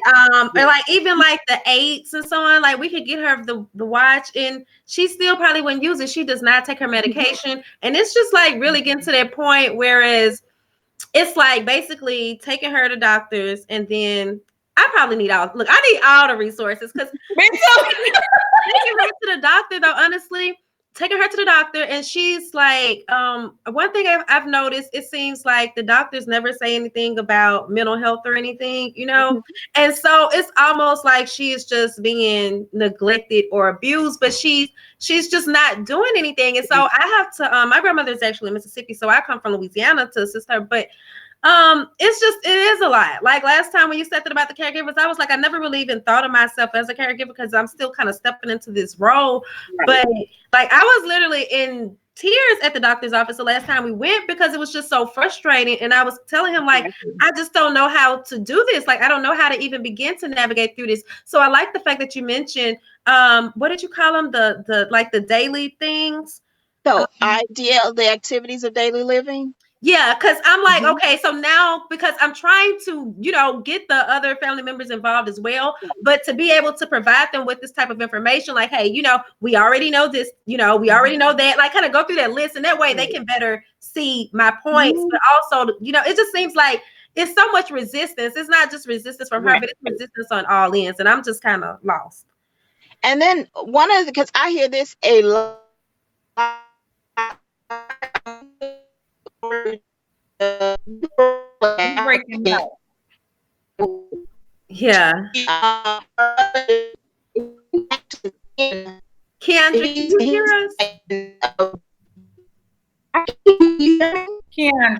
like even like the 8s and so on, like we could get her the watch, and she still probably wouldn't use it. She does not take her medication, and it's just like really getting to that point. Whereas it's like basically taking her to doctors, and then I probably need I need all the resources, because taking her to the doctor though, honestly, taking her to the doctor, and she's like, one thing I've noticed, it seems like the doctors never say anything about mental health or anything, and so it's almost like she is just being neglected or abused, but she's just not doing anything. And so I have to, my grandmother is actually in Mississippi, so I come from Louisiana to assist her, but it is a lot. Like last time when you said that about the caregivers, I was like, I never really even thought of myself as a caregiver, because I'm still kind of stepping into this role. Right. But like I was literally in tears at the doctor's office the last time we went, because it was just so frustrating. And I was telling him, like, I just don't know how to do this. Like, I don't know how to even begin to navigate through this. So I like the fact that you mentioned, what did you call them? The daily things. So the activities of daily living. Yeah, because I'm like, okay, so now, because I'm trying to, get the other family members involved as well, but to be able to provide them with this type of information, like, hey, we already know this, we already know that, like kind of go through that list, and that way they can better see my points, but also, it just seems like it's so much resistance. It's not just resistance from her, but it's resistance on all ends, and I'm just kind of lost. And then because I hear this a lot. Breaking out. Yeah. KeAndrea, can you hear us? KeAndrea.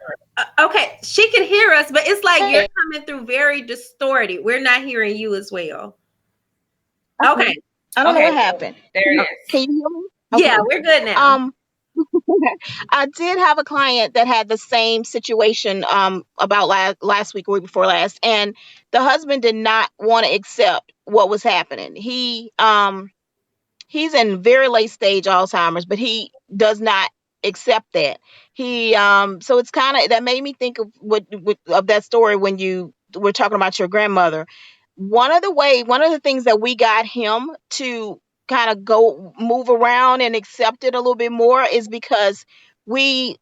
Okay, she can hear us, but it's like you're coming through very distorted. We're not hearing you as well. Okay. I don't know what happened. There it is. Can you hear me? Okay. Yeah, we're good now. I did have a client that had the same situation about last week or week before last, and the husband did not want to accept what was happening. He's in very late stage Alzheimer's, but he does not accept that. So it's kind of, that made me think of of that story when you were talking about your grandmother. One of the things that we got him to kind of go move around and accept it a little bit more is because we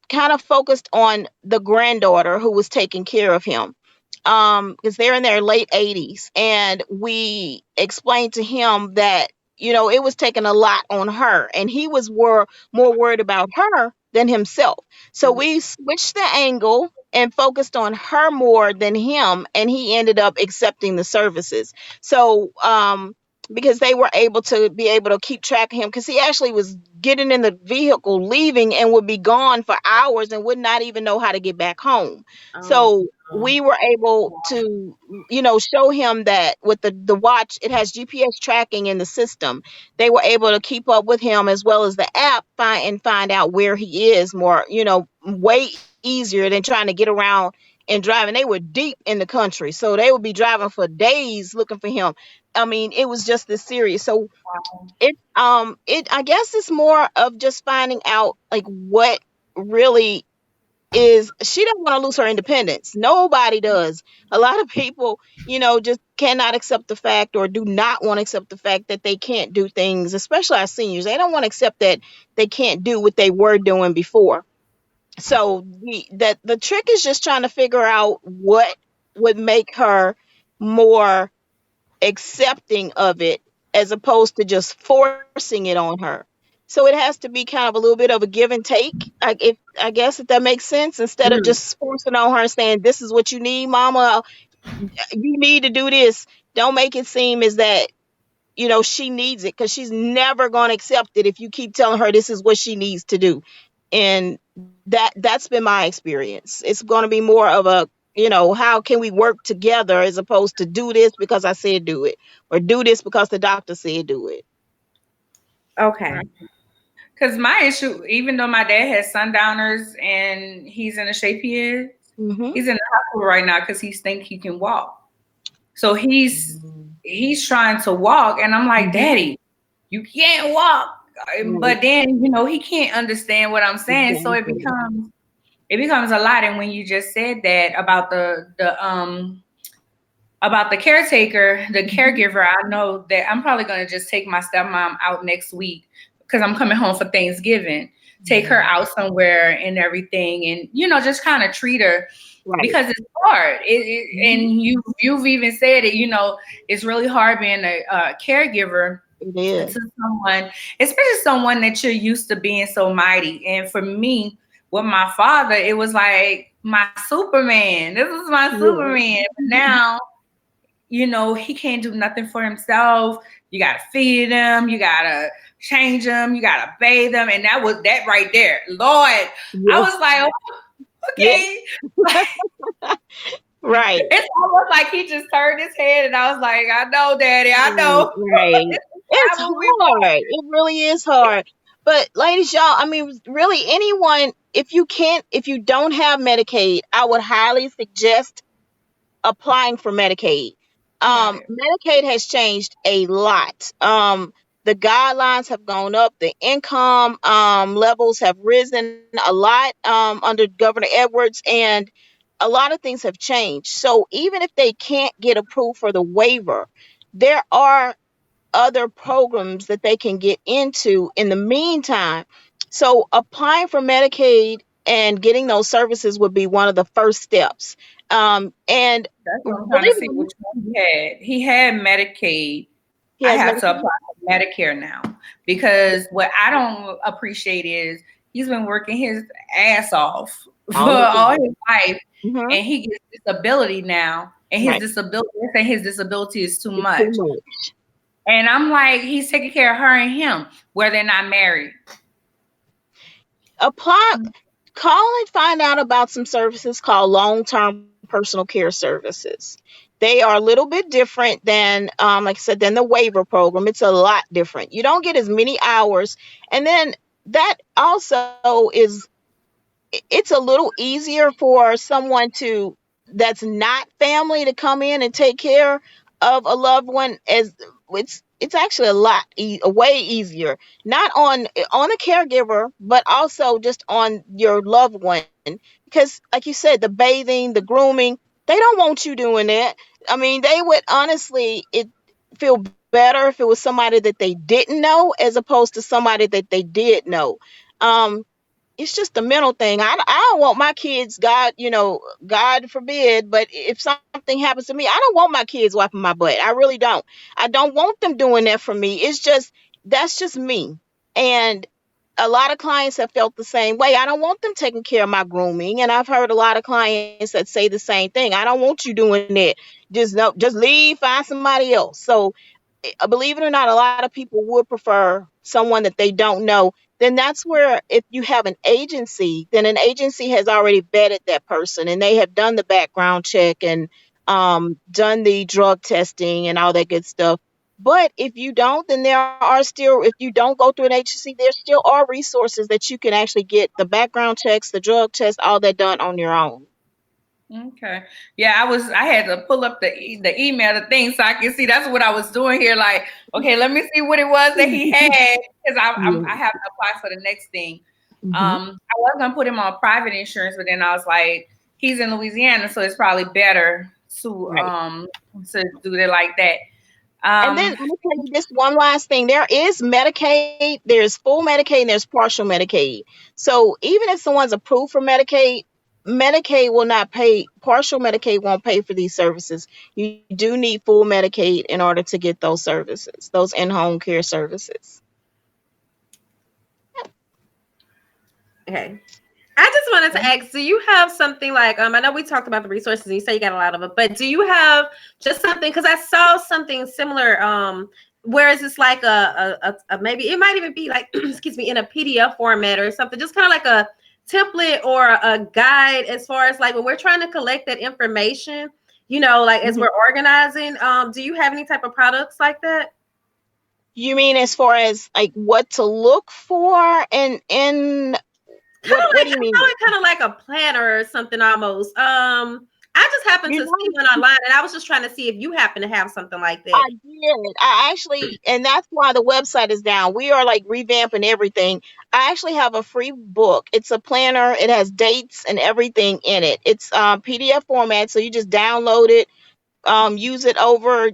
kind of focused on the granddaughter who was taking care of him, because they're in their late 80s, and we explained to him that it was taking a lot on her, and he was more worried about her than himself. So we switched the angle and focused on her more than him, and he ended up accepting the services. So because they were able to keep track of him, because he actually was getting in the vehicle, leaving, and would be gone for hours and would not even know how to get back home. So we were able to, show him that with the watch, it has GPS tracking in the system. They were able to keep up with him, as well as the app, find out where he is more, way easier than trying to get around and driving. They were deep in the country, so they would be driving for days looking for him. I mean, it was just this serious. So I guess it's more of just finding out like what really is. She doesn't want to lose her independence. Nobody does. A lot of people, just cannot accept the fact, or do not want to accept the fact that they can't do things, especially our seniors. They don't want to accept that they can't do what they were doing before. So the trick is just trying to figure out what would make her more accepting of it, as opposed to just forcing it on her. So it has to be kind of a little bit of a give and take, I guess, if that makes sense, instead of just forcing on her and saying, this is what you need, mama, you need to do this. Don't make it seem as that she needs it, because she's never going to accept it if you keep telling her this is what she needs to do. And that's been my experience. It's going to be more of a, how can we work together, as opposed to do this because I said do it, or do this because the doctor said do it. Okay. Because my issue, even though my dad has sundowners and he's in the shape he is, he's in the hospital right now because he thinks he can walk. So he's trying to walk, and I'm like, Daddy, you can't walk. But then, he can't understand what I'm saying. So it becomes a lot. And when you just said that about the about the caretaker, the Mhm. caregiver, I know that I'm probably going to just take my stepmom out next week because I'm coming home for Thanksgiving. Take her out somewhere and everything, and just kind of treat her Right. because it's hard. Mhm. And you've even said it. It's really hard being a caregiver It to is. someone, especially someone that you're used to being so mighty. And for me, with my father, it was like my Superman. This is my Yeah. Superman. But now, he can't do nothing for himself. You gotta feed him, you gotta change him, you gotta bathe him. And that was that right there. Lord, I Yeah. was like, oh, Yeah. okay. Right. It's almost like he just turned his head and I was like, I know, Daddy, I know. Right. This is It's not what we want. hard. It really is hard. But ladies, y'all, I mean, really anyone, if you don't have Medicaid, I would highly suggest applying for Medicaid. Right. Medicaid has changed a lot. The guidelines have gone up, the income levels have risen a lot under Governor Edwards, and a lot of things have changed. So even if they can't get approved for the waiver, there are other programs that they can get into in the meantime. So applying for Medicaid and getting those services would be one of the first steps. And That's what I'm trying to believe it see or which not, one he had. He had Medicaid. he I has have to Medicaid. apply for Medicare now because what I don't appreciate is he's been working his ass off for All of all them. his life Hmm. and he gets disability now and Right. his disability is too It's too much. much. And I'm like, he's taking care of her and him where they're not married. Apply, call and find out about some services called long-term personal care services. They are a little bit different than, like I said, than the waiver program. It's a lot different. You don't get as many hours, and then that also is, it's a little easier for someone to that's not family to come in and take care of a loved one. As it's actually a way easier, not on the caregiver, but also just on your loved one, because like you said, the bathing, the grooming, they don't want you doing that. I mean, they would honestly it feel better if it was somebody that they didn't know as opposed to somebody that they did know. um it's just a mental thing. I don't want my kids, God forbid, but if something happens to me, I don't want my kids wiping my butt. I really don't. I don't want them doing that for me. It's just, that's just me. And a lot of clients have felt the same way. I don't want them taking care of my grooming. And I've heard a lot of clients that say the same thing. I don't want you doing that. Just no, just leave, find somebody else. So believe it or not, a lot of people would prefer someone that they don't know. Then that's where, if you have an agency, then an agency has already vetted that person and they have done the background check and done the drug testing and all that good stuff. But if you don't, then there are still, if you don't go through an agency, there still are resources that you can actually get the background checks, the drug test, all that done on your own. Okay. Yeah, I had to pull up the email, the thing, so I can see. That's what I was doing here. Like, okay, let me see what it was that he had because I Yeah. have to apply for the next thing. Hmm. I was gonna put him on private insurance, but then I was like, he's in Louisiana, so it's probably better Right. to do it like that. And then Um, I'm gonna tell you this one last thing. There is Medicaid, there's full Medicaid, and there's partial Medicaid. So even if someone's approved for Medicaid, Medicaid will not pay, partial Medicaid won't pay for these services. You do need full Medicaid in order to get those services, those in-home care services. Okay. I just wanted to ask, do you have something like, I know we talked about the resources and you say you got a lot of it, but do you have just something, because I saw something similar, whereas it's like a maybe it might even be like, excuse me, in a PDF format or something, just kind of like a template or a guide as far as like when we're trying to collect that information, like as Mhm. we're organizing, do you have any type of products like that? You mean as far as like what to look for, and Kind of what like, do you I mean? call it kind of like a planner or something almost. I just happened You to see know, one online, and I was just trying to see if you happen to have something like I that. did. I actually, and that's why the website is down. We are like revamping everything. I actually have a free book. It's a planner. It has dates and everything in it. It's PDF format, so you just download it, use it over,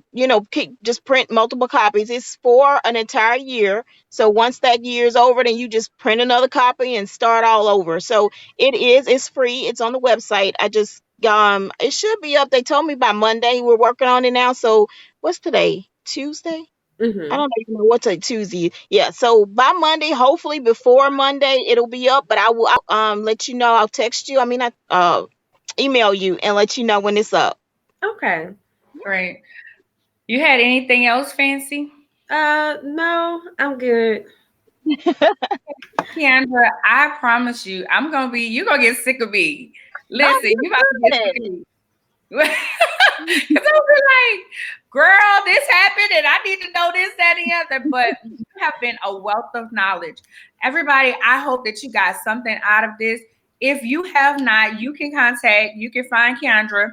just print multiple copies. It's for an entire year. So once that year is over, then you just print another copy and start all over. So it's free. It's on the website. I just, it should be up. They told me by Monday. We're working on it now. So what's today? Tuesday? I don't even know what's a Tuesday. Yeah. So by Monday, hopefully before Monday, it'll be up, but I will, let you know. I'll text you. I mean, email you and let you know when it's up. Okay. Great. You had anything else, Fancy? No, I'm good. KeAndrea, I promise you, you're gonna get sick of me. Listen, you about to get sick of me. Because I'll be like, girl, this happened and I need to know this, that, and the other. But you have been a wealth of knowledge. Everybody, I hope that you got something out of this. If you have not, you can find KeAndrea,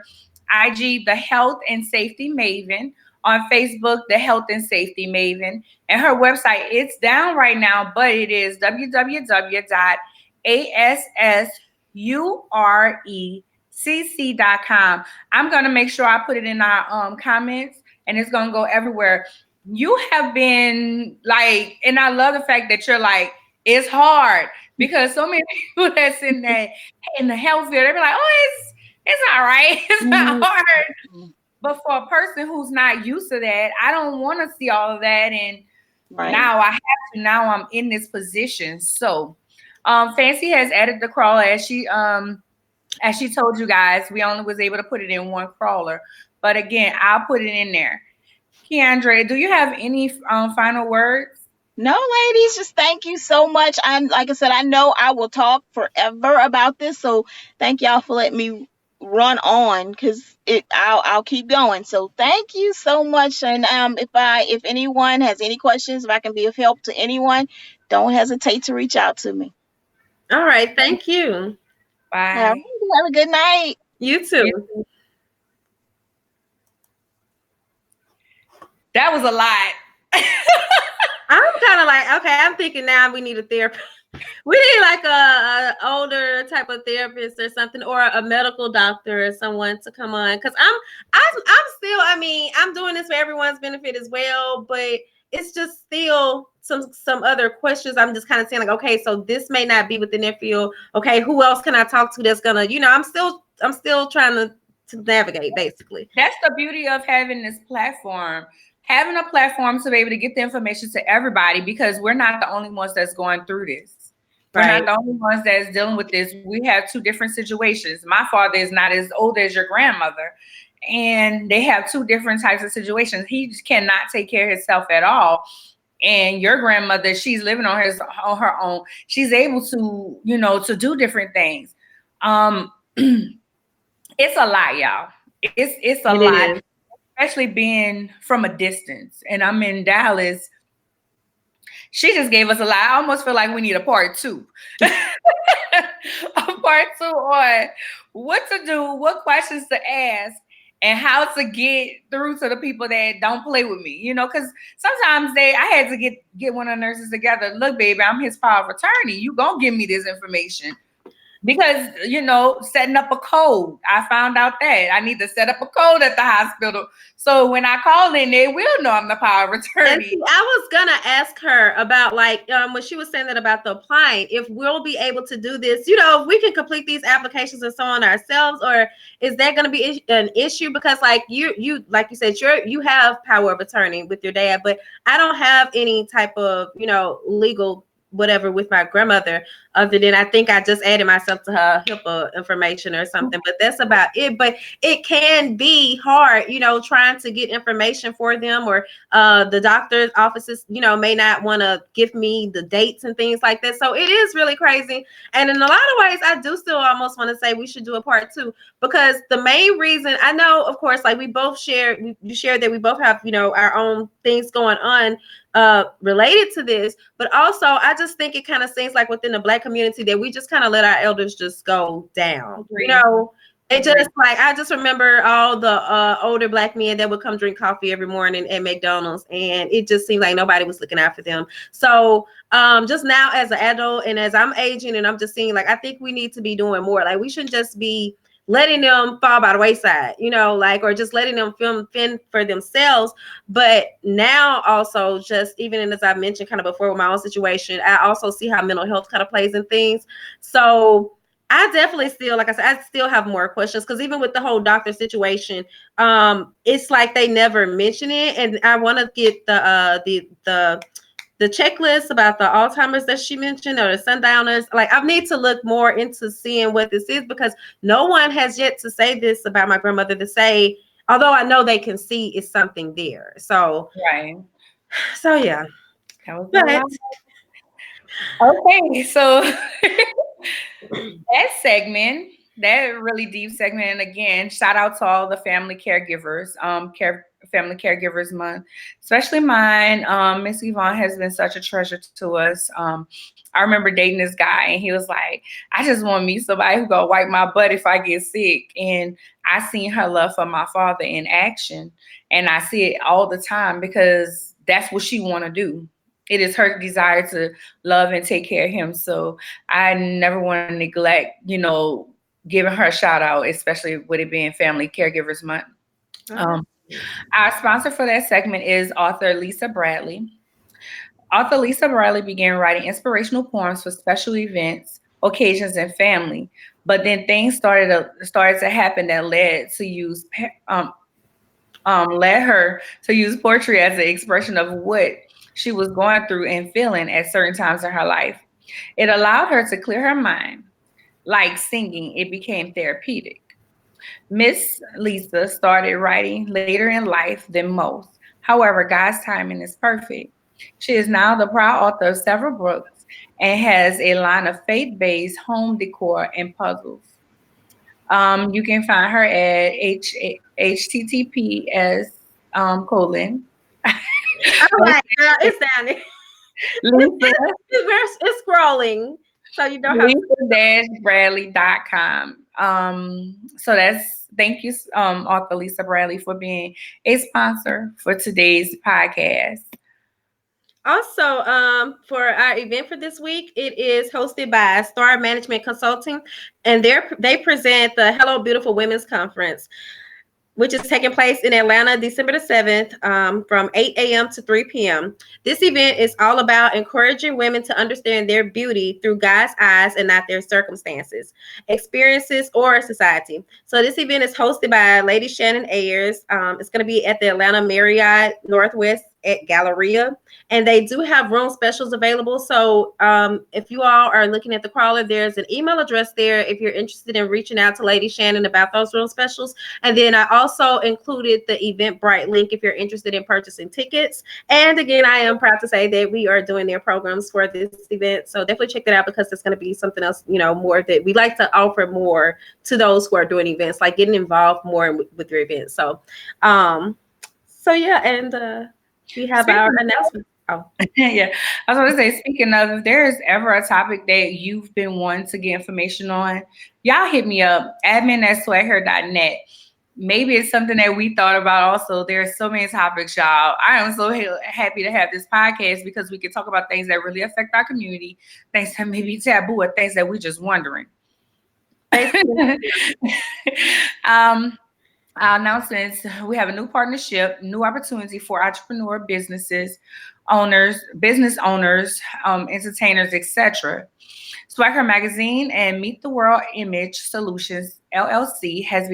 IG, The Health and Safety Maven, on Facebook, The Health and Safety Maven. And her website, it's down right now, but it is www.assurecc.com. I'm going to make sure I put it in our comments, and it's going to go everywhere. You have been like, and I love the fact that you're like, it's hard, because so many people that's in the health field, they be like, oh, it's all right. It's not hard. But for a person who's not used to that, I don't want to see all of that. And now I have to. Now I'm in this position. So Fancy has added the crawler, as she told you guys. We only was able to put it in one crawler. But again, I'll put it in there. KeAndrea, do you have any final words? No, ladies, just thank you so much. Like I said, I know I will talk forever about this. So thank y'all for letting me run on, because I'll keep going. So thank you so much. And if anyone has any questions, if I can be of help to anyone, don't hesitate to reach out to me. All right, thank you. Bye. Have a good night. You too. That was a lot. I'm kind of like, okay, I'm thinking now we need a therapist. We need like a older type of therapist or something, or a medical doctor or someone to come on. Cause I'm still, I mean, I'm doing this for everyone's benefit as well, but it's just still some other questions. I'm just kind of saying like, okay, so this may not be within their field. Okay, who else can I talk to that's gonna, I'm still trying to navigate, basically. That's the beauty of having this platform. Having a platform to be able to get the information to everybody, because we're not the only ones that's going through this. We're not the only ones that's dealing with this. We have two different situations. My father is not as old as your grandmother, and they have two different types of situations. He just cannot take care of himself at all. And your grandmother, she's living on her own. She's able to, to do different things. It's a lot, y'all. It's a lot. Especially being from a distance, and I'm in Dallas. She just gave us a lot. I almost feel like we need a part 2. A part 2 on what to do, what questions to ask, and how to get through to the people that don't play with me. Because sometimes I had to get one of the nurses together. Look, baby, I'm his power of attorney. You gonna give me this information. Because, setting up a code, I found out that I need to set up a code at the hospital. So when I call in, they will know I'm the power of attorney. See, I was going to ask her about when she was saying that about the applying, if we'll be able to do this, if we can complete these applications and so on ourselves, or is that going to be an issue? Because like you said, you have power of attorney with your dad, but I don't have any type of, legal whatever with my grandmother, other than I think I just added myself to her HIPAA information or something, but that's about it. But it can be hard, trying to get information for them, or the doctor's offices, may not want to give me the dates and things like that. So it is really crazy. And in a lot of ways, I do still almost want to say we should do a part 2, because the main reason, I know, of course, like we both shared, you shared that we both have, our own things going on related to this, but also I just think it kind of seems like within the Black community that we just kind of let our elders just go down. It just like, I just remember all the older Black men that would come drink coffee every morning at McDonald's, and it just seemed like nobody was looking out for them. So just now as an adult and as I'm aging, and I'm just seeing like, I think we need to be doing more. Like we shouldn't just be letting them fall by the wayside, like, or just letting them fend for themselves. But now also, just even as I mentioned kind of before with my own situation, I also see how mental health kind of plays in things. So I definitely still, like I said, I still have more questions, because even with the whole doctor situation, it's like they never mention it. And I want to get the checklist about the Alzheimer's that she mentioned, or the sundowners. Like, I need to look more into seeing what this is, because no one has yet to say this about my grandmother, to say, although I know they can see it's something there. So, Right. So yeah. That was But okay, so that segment, that really deep segment, and again, shout out to all the family caregivers, Family Caregivers Month, especially mine. Miss Yvonne has been such a treasure to us. I remember dating this guy, and he was like, I just want to meet somebody who gonna wipe my butt if I get sick. And I seen her love for my father in action, and I see it all the time, because that's what she want to do. It is her desire to love and take care of him. So I never want to neglect, giving her a shout out, especially with it being Family Caregivers Month. Our sponsor for that segment is author Lisa Bradley. Author Lisa Bradley began writing inspirational poems for special events, occasions, and family. But then things started to happen that led her to use poetry as an expression of what she was going through and feeling at certain times in her life. It allowed her to clear her mind. Like singing, it became therapeutic. Miss Lisa started writing later in life than most. However, God's timing is perfect. She is now the proud author of several books and has a line of faith-based home decor and puzzles. You can find her at https colon. All right, girl, it's down there. Lisa, it's scrolling, so you don't have Lisa-Bradley.com. So thank you, author Lisa Bradley, for being a sponsor for today's podcast. Also, for our event for this week, it is hosted by Star Management Consulting, and they present the Hello Beautiful Women's Conference, which is taking place in Atlanta, December the 7th, from 8 a.m. to 3 p.m. This event is all about encouraging women to understand their beauty through God's eyes and not their circumstances, experiences, or society. So this event is hosted by Lady Shannon Ayers. It's going to be at the Atlanta Marriott Northwest at Galleria, and they do have room specials available. So if you all are looking at the crawler, there's an email address there if you're interested in reaching out to Lady Shannon about those room specials. And then I also included the Eventbrite link if you're interested in purchasing tickets. And again, I am proud to say that we are doing their programs for this event, so definitely check that out, because it's going to be something else, more that we like to offer more to those who are doing events, like getting involved more with your events. So yeah, and we have our announcement. Oh. Yeah, I was going to say, speaking of, if there is ever a topic that you've been wanting to get information on, y'all hit me up, admin@swaghair.net. Maybe it's something that we thought about also. There's so many topics, y'all. I am so happy to have this podcast, because we can talk about things that really affect our community, things that may be taboo, or things that we're just wondering. Our announcements: we have a new partnership, new opportunity for entrepreneur business owners, entertainers, etc. Swagger Magazine and Meet the World Image Solutions LLC has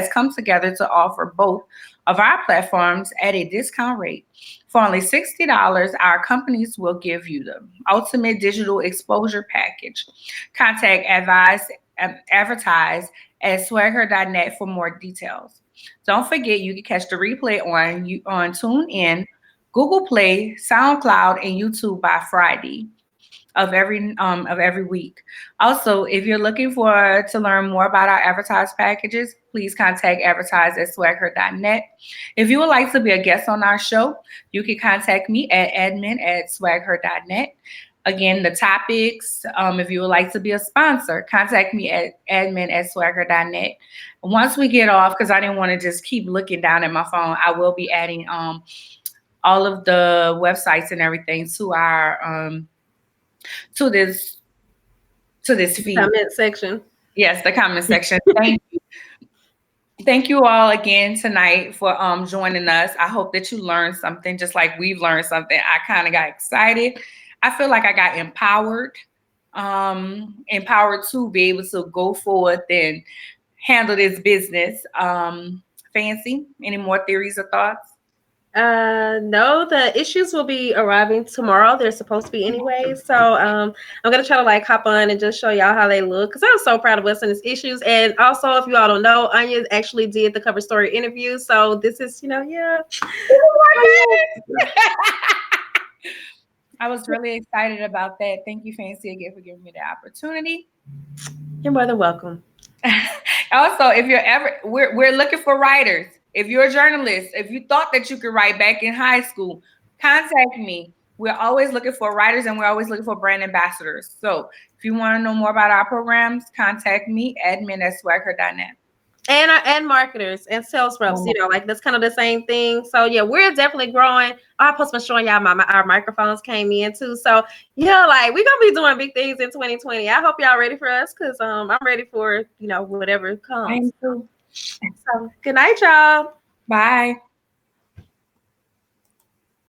come together to offer both of our platforms at a discount rate. For only $60, our companies will give you the ultimate digital exposure package. Contact advertise at swagher.net for more details. Don't forget, you can catch the replay on TuneIn, Google Play, SoundCloud, and YouTube by Friday of every week. Also, if you're looking to learn more about our advertised packages, please contact advertise@swagher.net. If you would like to be a guest on our show, you can contact me at admin@swagher.net. Again, the topics, if you would like to be a sponsor, contact me at admin@swagher.net. Once we get off, because I didn't want to just keep looking down at my phone, I will be adding all of the websites and everything to our to this feed. Comment section. Yes, the comment section. Thank Thank you all again tonight for joining us. I hope that you learned something, just like we've learned something. I kind of got excited. I feel like I got empowered to be able to go forth and handle this business. Fancy, any more theories or thoughts? No, the issues will be arriving tomorrow. They're supposed to be anyway. So I'm gonna try to like hop on and just show y'all how they look, because I'm so proud of us and its issues. And also, if you all don't know, Anya actually did the cover story interview. So this is, yeah. I was really excited about that. Thank you, Fancy, again for giving me the opportunity. You're more than welcome. Also, if you're we're looking for writers. If you're a journalist, if you thought that you could write back in high school, contact me. We're always looking for writers, and we're always looking for brand ambassadors. So if you want to know more about our programs, contact me, admin@swagher.net. And marketers and sales reps, like that's kind of the same thing. So yeah, we're definitely growing. I post been showing y'all our microphones came in too. So yeah, like we're gonna be doing big things in 2020. I hope y'all ready for us, because I'm ready for whatever comes. So good night, y'all. Bye.